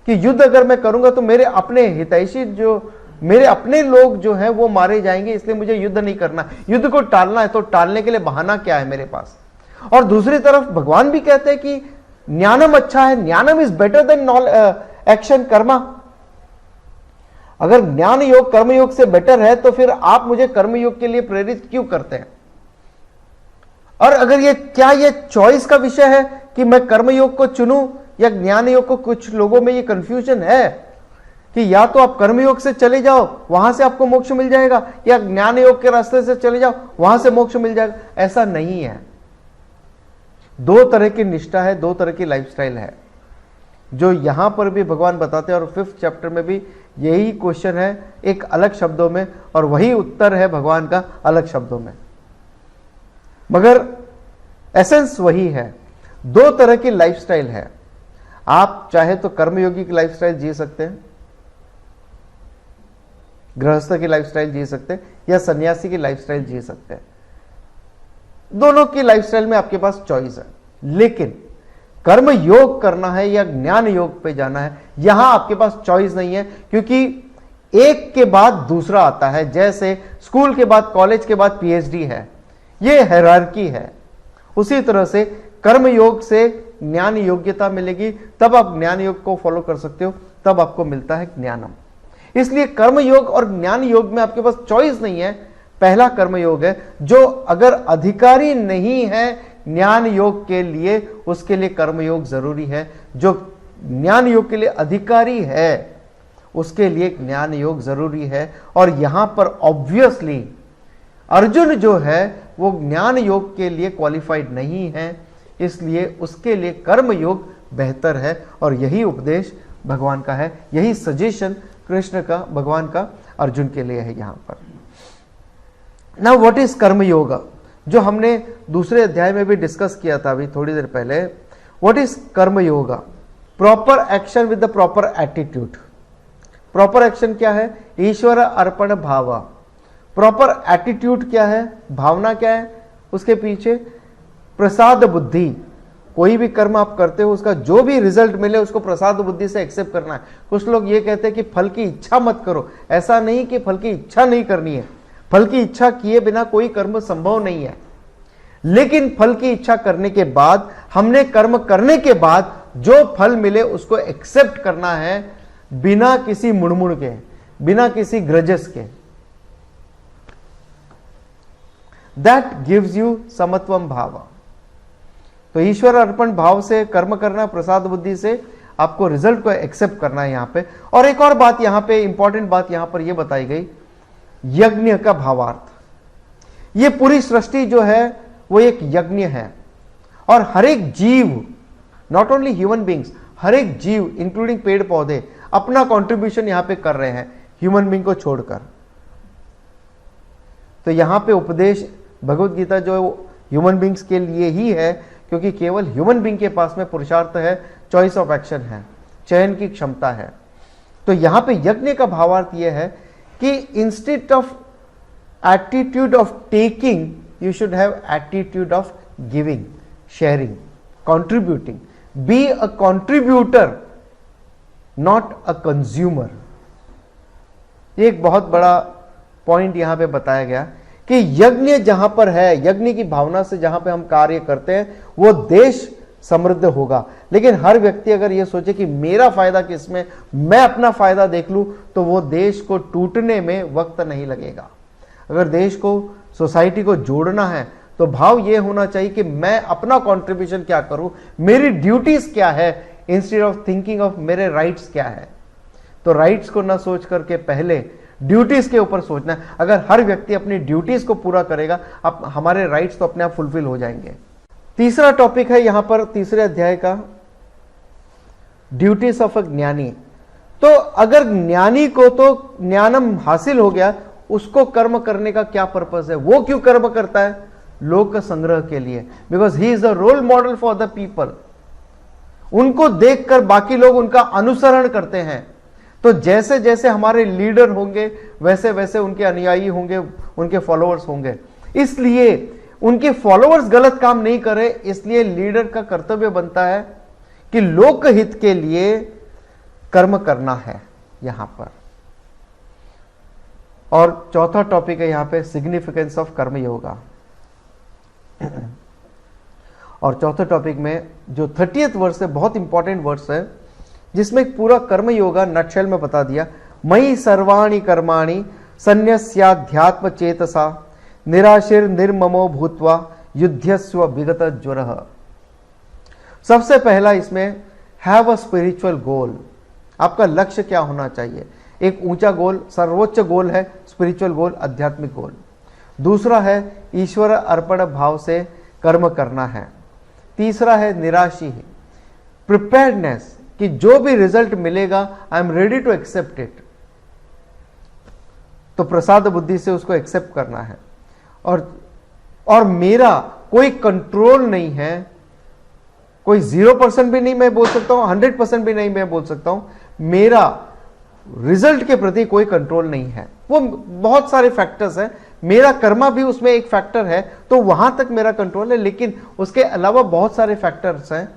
A: कि युद्ध अगर मैं करूंगा तो मेरे अपने हितैषी, जो मेरे अपने लोग जो हैं वो मारे जाएंगे, इसलिए मुझे युद्ध नहीं करना। युद्ध को टालना है तो टालने के लिए बहाना क्या है मेरे पास? और दूसरी तरफ भगवान भी कहते हैं कि ज्ञानम अच्छा है, ज्ञानम is better than action Karma. अगर ज्ञान योग कर्म योग से बेटर है तो फिर आप मुझे कर्म योग के लिए प्रेरित क्यों करते हैं? और अगर ये, क्या ये चॉइस का विषय है कि मैं कर्म योग को चुनूं या ज्ञान योग को? कुछ लोगों में ये कंफ्यूजन है कि या तो आप कर्म योग से चले जाओ, वहां से आपको मोक्ष मिल जाएगा, या ज्ञान योग के रास्ते से चले जाओ, वहां से मोक्ष मिल जाएगा। ऐसा नहीं है। दो तरह की निष्ठा है, दो तरह की लाइफस्टाइल है, जो यहां पर भी भगवान बताते हैं और 5th चैप्टर में भी यही क्वेश्चन है एक अलग शब्दों में, और वही उत्तर है भगवान का अलग शब्दों में, मगर एसेंस वही है। दो तरह की लाइफस्टाइल है। आप चाहे तो कर्मयोगी की लाइफस्टाइल जी सकते हैं, गृहस्थ की लाइफस्टाइल जी सकते हैं, या सन्यासी की लाइफस्टाइल जी सकते हैं। दोनों की लाइफस्टाइल में आपके पास चॉइस है, लेकिन कर्म योग करना है या ज्ञान योग पे जाना है, यहां आपके पास चॉइस नहीं है, क्योंकि एक के बाद दूसरा आता है। जैसे स्कूल के बाद कॉलेज के बाद पीएचडी है, ये हायरार्की है। उसी तरह से कर्म योग से ज्ञान योग्यता मिलेगी, तब आप ज्ञान योग को फॉलो कर सकते हो, तब आपको मिलता है ज्ञानम। इसलिए कर्म योग और ज्ञान योग में आपके पास चॉइस नहीं है। पहला कर्म योग है, जो अगर अधिकारी नहीं है ज्ञान योग के लिए, उसके लिए कर्म योग जरूरी है। जो ज्ञान योग के लिए अधिकारी है, उसके लिए ज्ञान योग जरूरी है। और यहां पर ऑब्वियसली अर्जुन जो है वो ज्ञान योग के लिए क्वालिफाइड नहीं है, इसलिए उसके लिए कर्म योग बेहतर है। और यही उपदेश भगवान का है, यही सजेशन कृष्ण का, भगवान का अर्जुन के लिए है यहां पर। नाउ व्हाट इज कर्म योग, जो हमने दूसरे अध्याय में भी डिस्कस किया था अभी थोड़ी देर पहले। व्हाट इज कर्म योग? Proper action with the proper attitude. Proper action क्या है? ईश्वर अर्पण भाव। प्रॉपर एटीट्यूड क्या है? भावना क्या है उसके पीछे? प्रसाद बुद्धि। कोई भी कर्म आप करते हो, उसका जो भी रिजल्ट मिले उसको प्रसाद बुद्धि से एक्सेप्ट करना है। कुछ लोग ये कहते हैं कि फल की इच्छा मत करो। ऐसा नहीं कि फल की इच्छा नहीं करनी है, फल की इच्छा किए बिना कोई कर्म संभव नहीं है। लेकिन फल की इच्छा करने के बाद, हमने कर्म करने के बाद जो फल मिले उसको एक्सेप्ट करना है, बिना किसी मुड़मुड़ के, बिना किसी ग्रजेस के। दैट गिव्स यू समत्वम भाव। तो ईश्वर अर्पण भाव से कर्म करना, प्रसाद बुद्धि से आपको रिजल्ट को एक्सेप्ट करना है यहां पे। और एक और बात यहां पे, इंपॉर्टेंट बात यहां पर यह बताई गई, यज्ञ का भावार्थ। ये पूरी सृष्टि जो है वो एक यज्ञ है, और हर एक जीव, नॉट ओनली ह्यूमन बींग्स, हर एक जीव इंक्लूडिंग पेड़ पौधे अपना कंट्रीब्यूशन यहां पे कर रहे हैं, ह्यूमन बींग को छोड़कर। तो यहां पे उपदेश भगवत गीता जो है ह्यूमन बींग्स के लिए ही है, क्योंकि केवल ह्यूमन बींग के पास में पुरुषार्थ है, चॉइस ऑफ एक्शन है, चयन की क्षमता है। तो यहां पे यज्ञ का भावार्थ यह है कि instead of attitude of taking, you should have attitude of giving, sharing, contributing. Be a contributor, not a consumer. एक बहुत बड़ा पॉइंट यहां पे बताया गया कि यज्ञ जहां पर है, यज्ञ की भावना से जहां पे हम कार्य करते हैं, वो देश समृद्ध होगा। लेकिन हर व्यक्ति अगर ये सोचे कि मेरा फायदा किसमें, मैं अपना फायदा देख लूं, तो वो देश को टूटने में वक्त नहीं लगेगा। अगर देश को, सोसाइटी को जोड़ना है, तो भाव ये होना चाहिए कि मैं अपना कंट्रीब्यूशन क्या करूं, मेरी ड्यूटीज क्या है, इंस्टेड ऑफ थिंकिंग ऑफ मेरे राइट्स क्या है। तो राइट्स को ना सोच करके पहले ड्यूटीज के ऊपर सोचना है। अगर हर व्यक्ति अपनी ड्यूटीज को पूरा करेगा, अब हमारे राइट्स तो अपने आप फुलफिल हो जाएंगे। तीसरा टॉपिक है यहां पर तीसरे अध्याय का, ड्यूटीज ऑफ अ ज्ञानी। तो अगर ज्ञानी को तो ज्ञानम हासिल हो गया, उसको कर्म करने का क्या पर्पस है? वो क्यों कर्म करता है? लोक संग्रह के लिए, because he is the role model for the people. उनको देखकर बाकी लोग उनका अनुसरण करते हैं। तो जैसे जैसे हमारे लीडर होंगे, वैसे वैसे उनके अनुयायी होंगे, उनके फॉलोअर्स होंगे। इसलिए उनके फॉलोअर्स गलत काम नहीं करें, इसलिए लीडर का कर्तव्य बनता है कि लोकहित के लिए कर्म करना है यहां पर। और चौथा टॉपिक है यहां पे, सिग्निफिकेंस ऑफ कर्म योगा। और चौथे टॉपिक में जो 30th वर्स है, बहुत इंपॉर्टेंट वर्स है, जिसमें पूरा कर्म योगा नटशेल में बता दिया। मयि सर्वाणि कर्माणि सन्न्यस्याध्यात्म चेतसा निराशिर निर्ममो भूत्वा युध्यस्व विगत ज्वरः। सबसे पहला इसमें, हैव अ स्पिरिचुअल गोल। आपका लक्ष्य क्या होना चाहिए? एक ऊंचा गोल, सर्वोच्च गोल है स्पिरिचुअल गोल, आध्यात्मिक गोल। दूसरा है ईश्वर अर्पण भाव से कर्म करना है। तीसरा है निराशी, प्रिपेयर्डनेस, कि जो भी रिजल्ट मिलेगा I am ready to accept it. तो प्रसाद बुद्धि से उसको एक्सेप्ट करना है। और मेरा कोई कंट्रोल नहीं है, कोई 0% भी नहीं मैं बोल सकता हूं, 100% भी नहीं मैं बोल सकता हूं, मेरा रिजल्ट के प्रति कोई कंट्रोल नहीं है। वो बहुत सारे फैक्टर्स हैं, मेरा कर्मा भी उसमें एक फैक्टर है, तो वहां तक मेरा कंट्रोल है, लेकिन उसके अलावा बहुत सारे फैक्टर्स हैं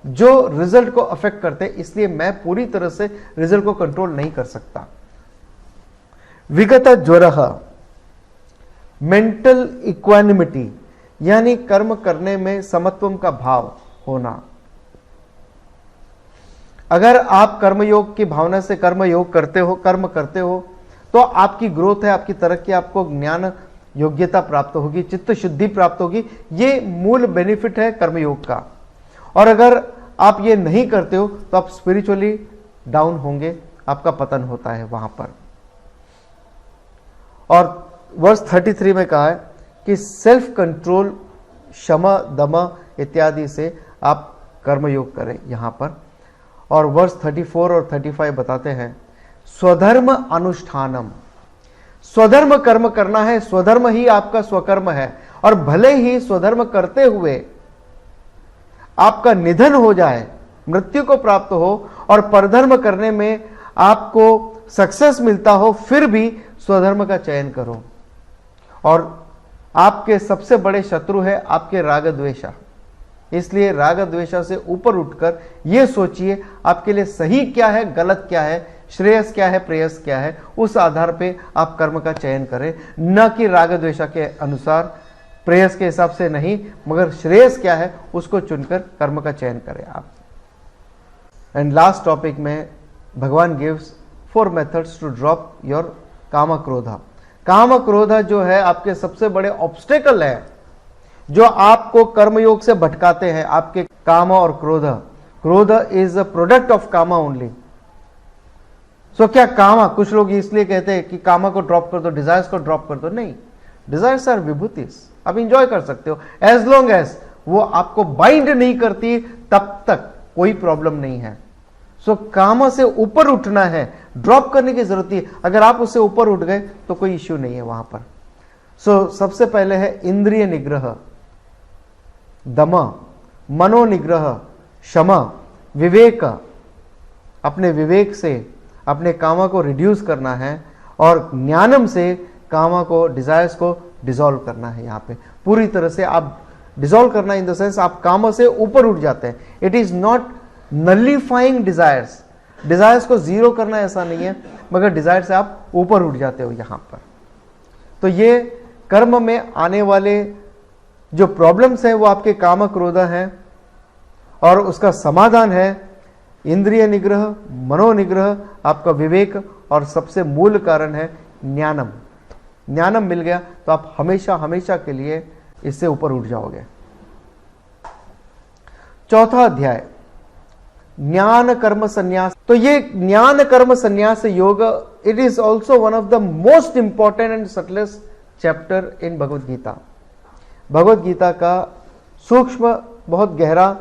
A: जो रिजल्ट को अफेक्ट करते हैं, इसलिए मैं पूरी तरह से रिजल्ट को कंट्रोल नहीं कर सकता। विगत ज्वरः, मेंटल इक्वानिमिटी, यानी कर्म करने में समत्वम का भाव होना। अगर आप कर्मयोग की भावना से कर्म करते हो तो आपकी ग्रोथ है, आपकी तरक्की, आपको ज्ञान योग्यता प्राप्त होगी, चित्त शुद्धि प्राप्त होगी। ये मूल बेनिफिट है कर्मयोग का। और अगर आप ये नहीं करते हो तो आप स्पिरिचुअली डाउन होंगे, आपका पतन होता है वहां पर। और वर्स 33 में कहा है कि सेल्फ कंट्रोल, क्षमा, दमा इत्यादि से आप कर्मयोग करें यहां पर। और वर्स 34 और 35 बताते हैं स्वधर्म अनुष्ठानम, स्वधर्म कर्म करना है, स्वधर्म ही आपका स्वकर्म है। और भले ही स्वधर्म करते हुए आपका निधन हो जाए, मृत्यु को प्राप्त हो, और परधर्म करने में आपको सक्सेस मिलता हो, फिर भी स्वधर्म का चयन करो। और आपके सबसे बड़े शत्रु है आपके राग द्वेषा, इसलिए राग द्वेषा से ऊपर उठकर यह सोचिए आपके लिए सही क्या है, गलत क्या है, श्रेयस क्या है, प्रेयस क्या है, उस आधार पे आप कर्म का चयन करें, न कि राग द्वेषा के अनुसार, प्रेयस के हिसाब से नहीं, मगर श्रेयस क्या है उसको चुनकर कर्म का चयन करें आप। एंड लास्ट टॉपिक में भगवान gives 4 methods to drop your kama krodha. काम क्रोधा जो है आपके सबसे बड़े ऑब्स्टेकल है, जो आपको कर्मयोग से भटकाते हैं, आपके काम और क्रोध। क्रोध is a product of kama only. So क्या कामा, कुछ लोग इसलिए कहते हैं कि कामा को ड्रॉप कर दो, डिजायर्स को ड्रॉप कर दो। नहीं, डिजायर्स आर विभूतिस, आप इंजॉय कर सकते हो एज लॉन्ग एज वो आपको बाइंड नहीं करती, तब तक कोई प्रॉब्लम नहीं है। सो कामा से ऊपर उठना है, ड्रॉप करने की जरूरत है। अगर आप उससे ऊपर उठ गए तो कोई इश्यू नहीं है वहां पर। सो सबसे पहले है इंद्रिय निग्रह, दम, मनोनिग्रह, क्षमा, विवेक। अपने विवेक से अपने कामा को रिड्यूस करना है, और ज्ञानम से कामा को, डिजायर्स को डिसॉल्व करना है। यहां पे पूरी तरह से आप डिसॉल्व करना इन द सेंस आप कामा से ऊपर उठ जाते हैं। It is not nullifying desires, desires को जीरो करना ऐसा नहीं है, मगर डिजायर से आप ऊपर उठ जाते हो यहां पर। तो ये कर्म में आने वाले जो प्रॉब्लम्स है वो आपके काम क्रोध है, और उसका समाधान है इंद्रिय निग्रह, मनोनिग्रह, आपका विवेक, और सबसे मूल कारण है ज्ञानम। ज्ञानम मिल गया तो आप हमेशा हमेशा के लिए इससे ऊपर उठ जाओगे। चौथा अध्याय ज्ञान कर्म संन्यास। तो ये ज्ञान कर्म संन्यास योग, it is also one of the most important and subtlest chapter in Bhagavad Gita. Bhagavad Gita का सूक्ष्म, बहुत गहरा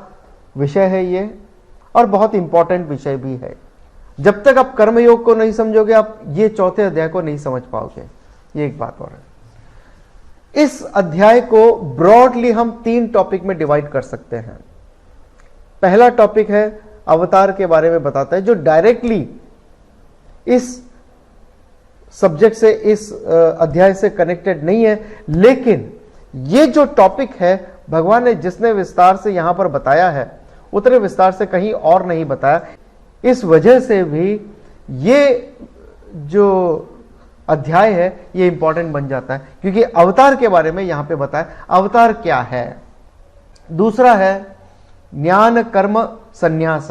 A: विषय है ये, और बहुत इंपॉर्टेंट विषय भी है। जब तक आप कर्मयोग को नहीं समझोगे, आप ये चौथे अध्याय को नहीं समझ पाओगे। ये एक बात और है। इस अध्याय को ब्रॉडली हम 3 टॉपिक में डिवाइड कर सकते हैं। पहला टॉपिक है अवतार के बारे में बताता है, जो डायरेक्टली इस सब्जेक्ट से, इस अध्याय से कनेक्टेड नहीं है, लेकिन ये जो टॉपिक है भगवान ने जिसने विस्तार से यहां पर बताया है, उतने विस्तार से कहीं और नहीं बताया। इस वजह से भी ये जो अध्याय है ये इंपॉर्टेंट बन जाता है, क्योंकि अवतार के बारे में यहां पे बताया अवतार क्या है। दूसरा है ज्ञान कर्म संन्यास,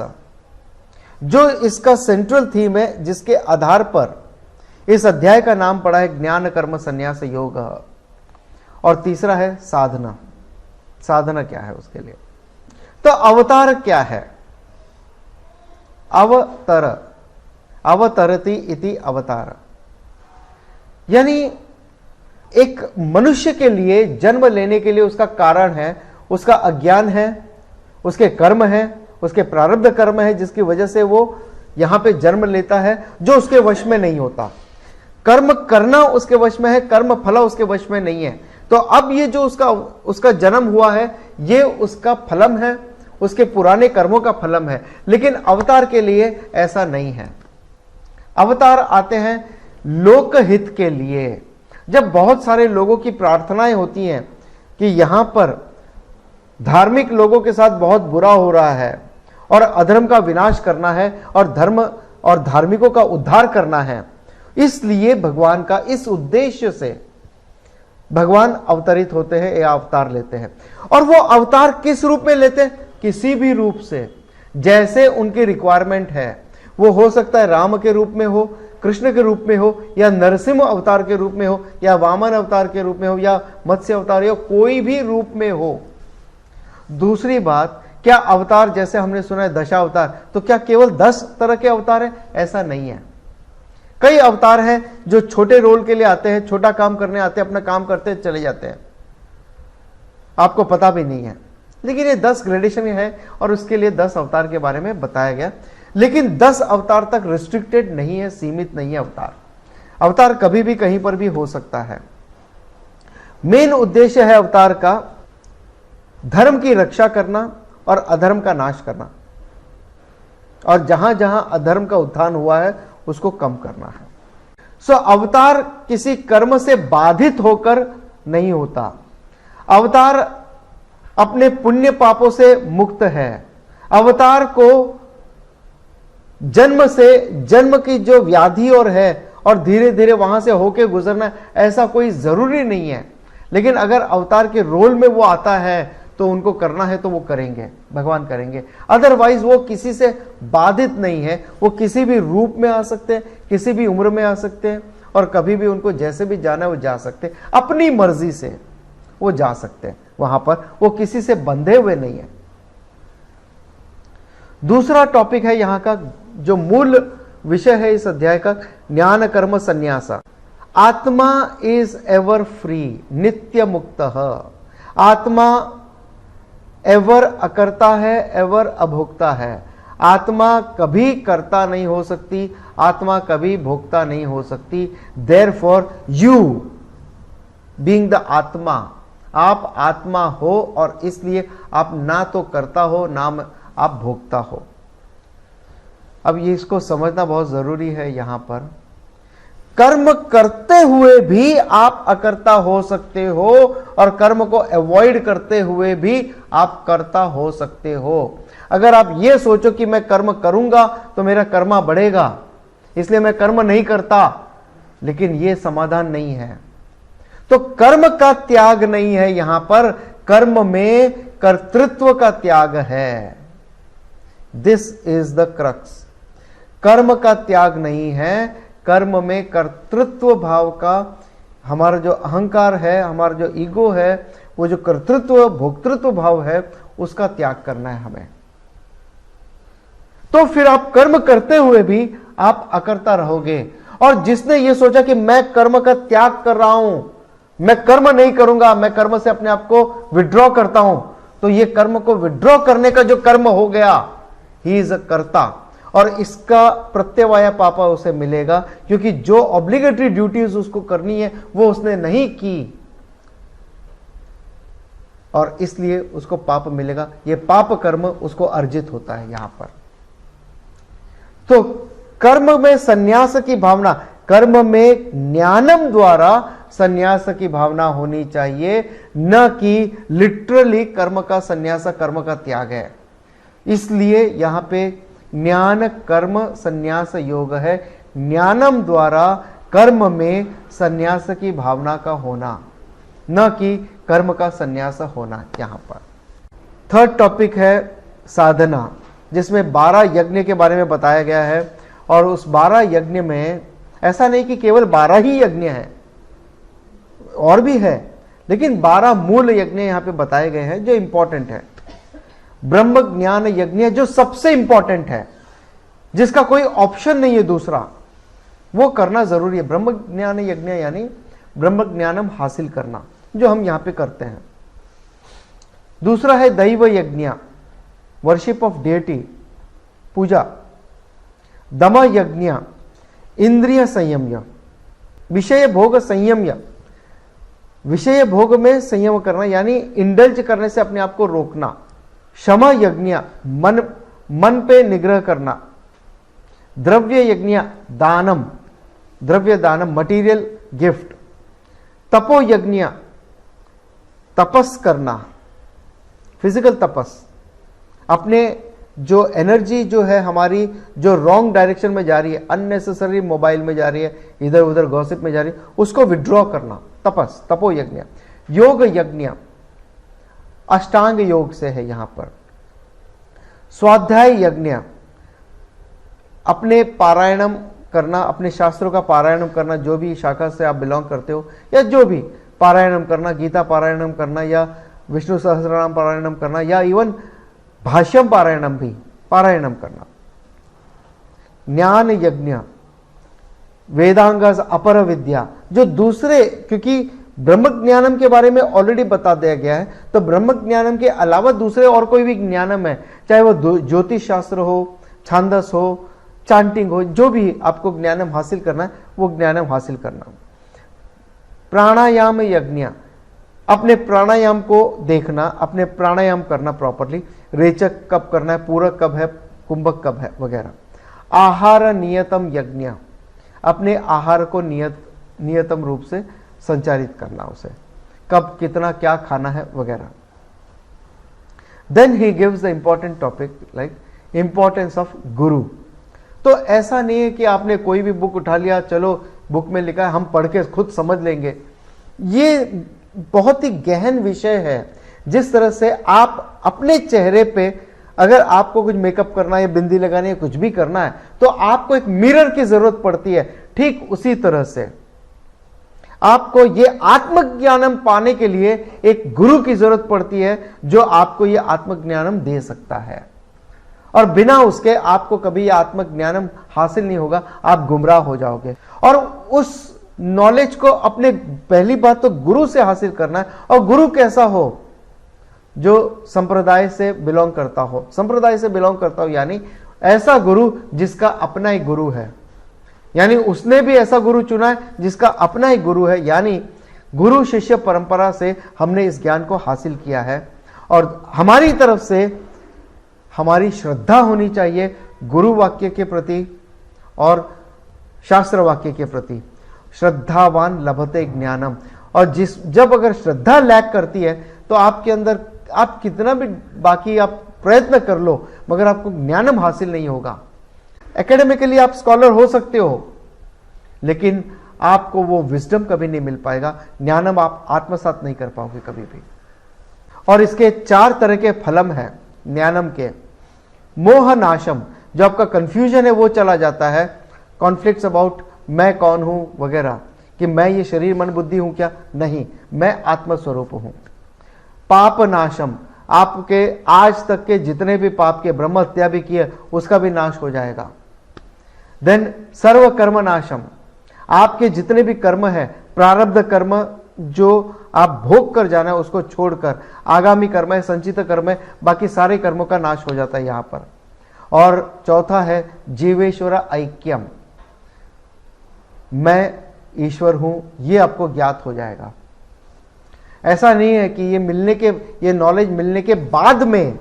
A: जो इसका सेंट्रल थीम है, जिसके आधार पर इस अध्याय का नाम पड़ा है ज्ञान कर्म संन्यास योग। और तीसरा है साधना। साधना क्या है उसके लिए। तो अवतार क्या है। अवतर, अवतरति इति अवतार, यानी एक मनुष्य के लिए जन्म लेने के लिए उसका कारण है, उसका अज्ञान है, उसके कर्म है, उसके प्रारब्ध कर्म है, जिसकी वजह से वो यहां पे जन्म लेता है, जो उसके वश में नहीं होता। कर्म करना उसके वश में है, कर्म फल उसके वश में नहीं है। तो अब ये जो उसका जन्म हुआ है, ये उसका फलम है, उसके पुराने कर्मों का फलम है। लेकिन अवतार के लिए ऐसा नहीं है। अवतार आते हैं लोकहित के लिए। जब बहुत सारे लोगों की प्रार्थनाएं होती हैं कि यहां पर धार्मिक लोगों के साथ बहुत बुरा हो रहा है और अधर्म का विनाश करना है और धर्म और धार्मिकों का उद्धार करना है, इसलिए भगवान का इस उद्देश्य से भगवान अवतरित होते हैं या अवतार लेते हैं। और वो अवतार किस रूप में लेते हैं? किसी भी रूप से, जैसे उनकी रिक्वायरमेंट है। वो हो सकता है राम के रूप में हो, कृष्ण के रूप में हो, या नरसिंह अवतार के रूप में हो, या वामन अवतार के रूप में हो, या मत्स्य अवतार, या कोई भी रूप में हो। दूसरी बात, क्या अवतार जैसे हमने सुना है दशावतार, तो क्या केवल 10 तरह के अवतार हैं? ऐसा नहीं है। कई अवतार हैं जो छोटे रोल के लिए आते हैं, छोटा काम करने आते हैं, अपना काम करते चले जाते हैं, आपको पता भी नहीं है। लेकिन ये 10 ग्रेडेशन है और उसके लिए 10 अवतार के बारे में बताया गया। लेकिन 10 अवतार तक रिस्ट्रिक्टेड नहीं है, सीमित नहीं है अवतार। अवतार कभी भी कहीं पर भी हो सकता है। मेन उद्देश्य है अवतार का धर्म की रक्षा करना और अधर्म का नाश करना, और जहां जहां अधर्म का उत्थान हुआ है उसको कम करना है। सो अवतार किसी कर्म से बाधित होकर नहीं होता। अवतार अपने पुण्य पापों से मुक्त है। अवतार को जन्म से, जन्म की जो व्याधि और है और धीरे धीरे वहां से होके गुजरना, ऐसा कोई जरूरी नहीं है। लेकिन अगर अवतार के रोल में वो आता है तो उनको करना है तो वो करेंगे, भगवान करेंगे। अदरवाइज वो किसी से बाधित नहीं है। वो किसी भी रूप में आ सकते हैं, किसी भी उम्र में आ सकते हैं, और कभी भी उनको जैसे भी जाना है वो जा सकते हैं, अपनी मर्जी से वो जा सकते हैं वहां पर। वो किसी से बंधे हुए नहीं है। दूसरा टॉपिक है यहां का, जो मूल विषय है इस अध्याय का, ज्ञान कर्म संन्यास। आत्मा इज एवर फ्री, नित्य मुक्त। आत्मा एवर अकर्ता है, एवर अभोक्ता है। आत्मा कभी कर्ता नहीं हो सकती, आत्मा कभी भोक्ता नहीं हो सकती। देयरफॉर यू बीइंग द आत्मा, आप आत्मा हो और इसलिए आप ना तो कर्ता हो ना आप भोक्ता हो। अब ये इसको समझना बहुत जरूरी है। यहां पर कर्म करते हुए भी आप अकर्ता हो सकते हो और कर्म को अवॉइड करते हुए भी आप कर्ता हो सकते हो। अगर आप ये सोचो कि मैं कर्म करूंगा तो मेरा कर्मा बढ़ेगा, इसलिए मैं कर्म नहीं करता, लेकिन यह समाधान नहीं है। तो कर्म का त्याग नहीं है यहां पर, कर्म में कर्तृत्व का त्याग है। This is the crux. कर्म का त्याग नहीं है, कर्म में कर्तृत्व भाव का, हमारा जो अहंकार है, हमारा जो ईगो है, वो जो कर्तृत्व भोक्तृत्व भाव है, उसका त्याग करना है हमें। तो फिर आप कर्म करते हुए भी आप अकर्ता रहोगे। और जिसने ये सोचा कि मैं कर्म का त्याग कर रहा हूं, मैं कर्म नहीं करूंगा, मैं कर्म से अपने आप को विड्रॉ करता हूं, तो ये कर्म को विड्रॉ करने का जो कर्म हो गया, ही इज अ कर्ता। और इसका प्रत्यवाय पापा उसे मिलेगा, क्योंकि जो ऑब्लिगेटरी ड्यूटीज उसको करनी है वो उसने नहीं की, और इसलिए उसको पाप मिलेगा। ये पाप कर्म उसको अर्जित होता है यहां पर। तो कर्म में संन्यास की भावना, कर्म में ज्ञानम द्वारा संन्यास की भावना होनी चाहिए, न कि लिटरली कर्म का संन्यास कर्म का त्याग है। इसलिए यहां पे ज्ञान कर्म संन्यास योग है। ज्ञानम द्वारा कर्म में संन्यास की भावना का होना, न कि कर्म का संन्यास होना। यहां पर थर्ड टॉपिक है साधना, जिसमें 12 यज्ञ के बारे में बताया गया है। और उस 12 यज्ञ में ऐसा नहीं कि केवल 12 ही यज्ञ है, और भी है, लेकिन 12 मूल यज्ञ यहां पे बताए गए हैं जो इंपॉर्टेंट है। ब्रह्म ज्ञान यज्ञ जो सबसे इंपॉर्टेंट है, जिसका कोई ऑप्शन नहीं है दूसरा, वो करना जरूरी है। ब्रह्म ज्ञान यज्ञ यानी ब्रह्म ज्ञानम हासिल करना, जो हम यहां पे करते हैं। दूसरा है दैव यज्ञ, वर्शिप ऑफ डेटी, पूजा। दम यज्ञ, इंद्रिय संयम। विषय भोग संयम्य, विषय भोग में संयम करना यानी इंडल्ज करने से अपने आप को रोकना। क्षमा यज्ञ, मन पे निग्रह करना। द्रव्य यज्ञ, दानम, द्रव्य दानम, मटीरियल गिफ्ट। तपो यज्ञ, तपस करना, फिजिकल तपस। अपने जो एनर्जी जो है हमारी, जो रॉन्ग डायरेक्शन में जा रही है, अननेसेसरी मोबाइल में जा रही है, इधर उधर गॉसिप में जा रही है, उसको विड्रॉ करना, तपस, तपो यज्ञ। योग यज्ञ, अष्टांग योग से है यहां पर। स्वाध्याय यज्ञ, अपने पारायणम करना, अपने शास्त्रों का पारायणम करना, जो भी शाखा से आप बिलोंग करते हो, या जो भी पारायणम करना, गीता पारायणम करना, या विष्णु सहस्रनाम पारायणम करना, या इवन भाष्यम पारायणम भी पारायणम करना। ज्ञान यज्ञ, वेदांग अपर विद्या, जो दूसरे, क्योंकि ब्रह्म ज्ञानम के बारे में ऑलरेडी बता दिया गया है, तो ब्रह्म ज्ञानम के अलावा दूसरे और कोई भी ज्ञानम है, चाहे वो ज्योतिष शास्त्र हो, छांदस हो, चांटिंग हो, जो भी आपको ज्ञानम हासिल करना है वो ज्ञानम हासिल करना। प्राणायाम यज्ञ, अपने प्राणायाम को देखना, अपने प्राणायाम करना प्रॉपरली, रेचक कब करना है, पूरक कब है, कुंभक कब है, वगैरह। आहार नियतम यज्ञ, अपने आहार को नियतम रूप से संचारित करना, उसे कब कितना क्या खाना है वगैरह। Then he gives the important topic like importance of guru. तो ऐसा नहीं है कि आपने कोई भी बुक उठा लिया, चलो बुक में लिखा है हम पढ़ के खुद समझ लेंगे। ये बहुत ही गहन विषय है। जिस तरह से आप अपने चेहरे पे अगर आपको कुछ मेकअप करना है, बिंदी लगानी है, कुछ भी करना है, तो आपको एक मिरर की जरूरत पड़ती है। ठीक उसी तरह से आपको ये आत्मज्ञानम पाने के लिए एक गुरु की जरूरत पड़ती है, जो आपको ये आत्मज्ञानम दे सकता है। और बिना उसके आपको कभी आत्मज्ञानम हासिल नहीं होगा, आप गुमराह हो जाओगे। और उस नॉलेज को अपने, पहली बात तो गुरु से हासिल करना है। और गुरु कैसा हो, जो संप्रदाय से बिलोंग करता हो। संप्रदाय से बिलोंग करता हो यानी ऐसा गुरु जिसका अपना ही गुरु है, यानी उसने भी ऐसा गुरु चुना है जिसका अपना ही गुरु है। यानी गुरु शिष्य परंपरा से हमने इस ज्ञान को हासिल किया है। और हमारी तरफ से हमारी श्रद्धा होनी चाहिए गुरु वाक्य के प्रति और शास्त्र वाक्य के प्रति। श्रद्धावान लभते ज्ञानम। और जब अगर श्रद्धा लैक करती है तो आपके अंदर, आप कितना भी बाकी आप प्रयत्न कर लो, मगर आपको ज्ञानम हासिल नहीं होगा। एकेडमिकली आप स्कॉलर हो सकते हो, लेकिन आपको वो विजडम कभी नहीं मिल पाएगा, ज्ञानम आप आत्मसात नहीं कर पाओगे कभी भी। और इसके 4 तरह के फलम हैं ज्ञानम के। मोह नाशम, जो आपका कंफ्यूजन है वो चला जाता है, कॉन्फ्लिक्ट्स अबाउट मैं कौन हूं वगैरह, कि मैं ये शरीर मन बुद्धि हूं क्या, नहीं, मैं आत्मस्वरूप हूं। पाप नाशम, आपके आज तक के जितने भी पाप के, ब्रह्म हत्या भी किए, उसका भी नाश हो जाएगा। देन सर्व कर्म नाशम, आपके जितने भी कर्म है, प्रारब्ध कर्म जो आप भोग कर जाना है उसको छोड़कर आगामी कर्म है, संचित कर्म है, बाकी सारे कर्मों का नाश हो जाता है यहां पर। और चौथा है जीवेश्वर ऐक्यम, मैं ईश्वर हूं, ये आपको ज्ञात हो जाएगा। ऐसा नहीं है कि ये नॉलेज मिलने के बाद में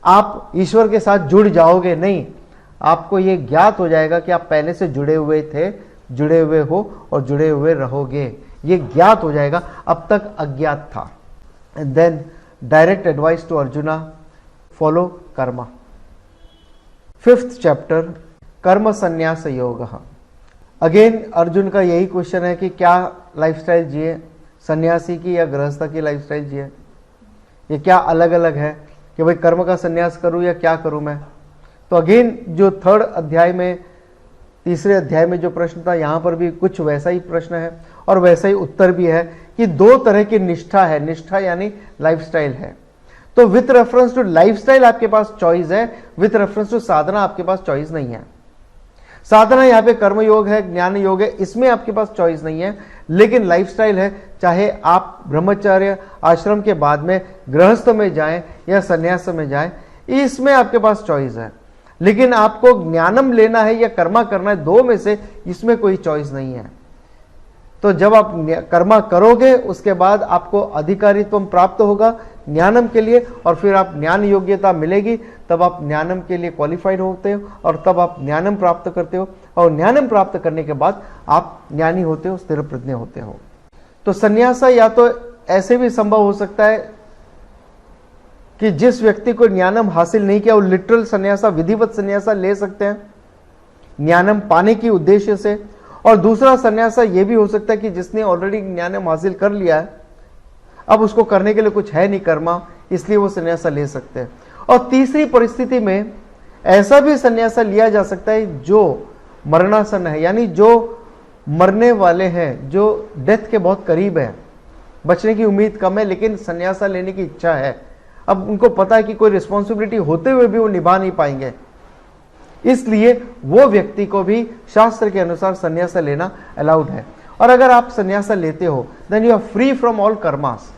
A: आप ईश्वर के साथ जुड़ जाओगे, नहीं, आपको ये ज्ञात हो जाएगा कि आप पहले से जुड़े हुए थे, जुड़े हुए हो और जुड़े हुए रहोगे, ये ज्ञात हो जाएगा, अब तक अज्ञात था। And then direct advice to Arjuna, follow karma. 5th chapter, कर्म संन्यास योग। अगेन अर्जुन का यही क्वेश्चन है कि क्या लाइफस्टाइल जिए, सन्यासी की या गृहस्थ की लाइफस्टाइल जिए, ये क्या अलग अलग है, कि भाई कर्म का संन्यास करूं या क्या करूं मैं। तो अगेन जो 3rd अध्याय में, 3रे अध्याय में जो प्रश्न था, यहां पर भी कुछ वैसा ही प्रश्न है और वैसा ही उत्तर भी है कि 2 तरह की निष्ठा है। निष्ठा यानी लाइफस्टाइल है। तो विथ रेफरेंस टू लाइफस्टाइल आपके पास चॉइस है, विथ रेफरेंस टू साधना आपके पास चॉइस नहीं है। साधना यहाँ पे कर्म योग है, ज्ञान योग है, इसमें आपके पास चॉइस नहीं है। लेकिन लाइफस्टाइल है, चाहे आप ब्रह्मचर्य आश्रम के बाद में गृहस्थ में जाएं या संन्यास में जाएं, इसमें आपके पास चॉइस है। लेकिन आपको ज्ञानम लेना है या कर्मा करना है, दो में से इसमें कोई चॉइस नहीं है। तो जब आप कर्मा करोगे उसके बाद आपको अधिकारित्व प्राप्त होगा ज्ञानम के लिए, और फिर आप ज्ञान योग्यता मिलेगी, तब आप ज्ञानम के लिए क्वालिफाइड होते हो और तब आप ज्ञानम प्राप्त करते हो, और ज्ञानम प्राप्त करने के बाद आप ज्ञानी होते हो, स्थिर प्रज्ञ होते हो। तो संन्यासा या तो ऐसे भी संभव हो सकता है कि जिस व्यक्ति को ज्ञानम हासिल नहीं किया वो लिटरल संन्यासा, विधिवत संन्यासा ले सकते हैं ज्ञानम पाने की उद्देश्य से, और दूसरा संन्यासा यह भी हो सकता है कि जिसने ऑलरेडी ज्ञानम हासिल कर लिया है, अब उसको करने के लिए कुछ है नहीं कर्मा, इसलिए वो संन्यासा ले सकते हैं। और तीसरी परिस्थिति में ऐसा भी संन्यासा लिया जा सकता है जो मरणासन है, यानी जो मरने वाले हैं, जो डेथ के बहुत करीब है, बचने की उम्मीद कम है लेकिन संन्यासा लेने की इच्छा है। अब उनको पता है कि कोई रिस्पॉन्सिबिलिटी होते हुए भी वो निभा नहीं पाएंगे, इसलिए वो व्यक्ति को भी शास्त्र के अनुसार संन्यासा लेना अलाउड है। और अगर आप संन्यासा लेते हो then you are free from all karmas.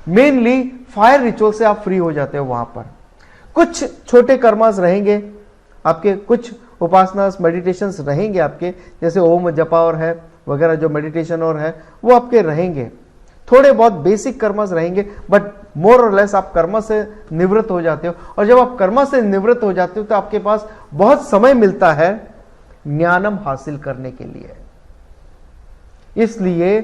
A: Mainly fire ritual से आप फ्री हो जाते हो। वहां पर कुछ छोटे कर्मास रहेंगे आपके, कुछ उपासनास मेडिटेशंस रहेंगे आपके, जैसे ओम जपा और है वगैरह जो मेडिटेशन और है वो आपके रहेंगे, थोड़े बहुत बेसिक कर्मस रहेंगे, बट मोर और लेस आप कर्म से निवृत्त हो जाते हो। और जब आप कर्म से निवृत्त हो जाते हो तो आपके पास बहुत समय मिलता है ज्ञानम हासिल करने के लिए। इसलिए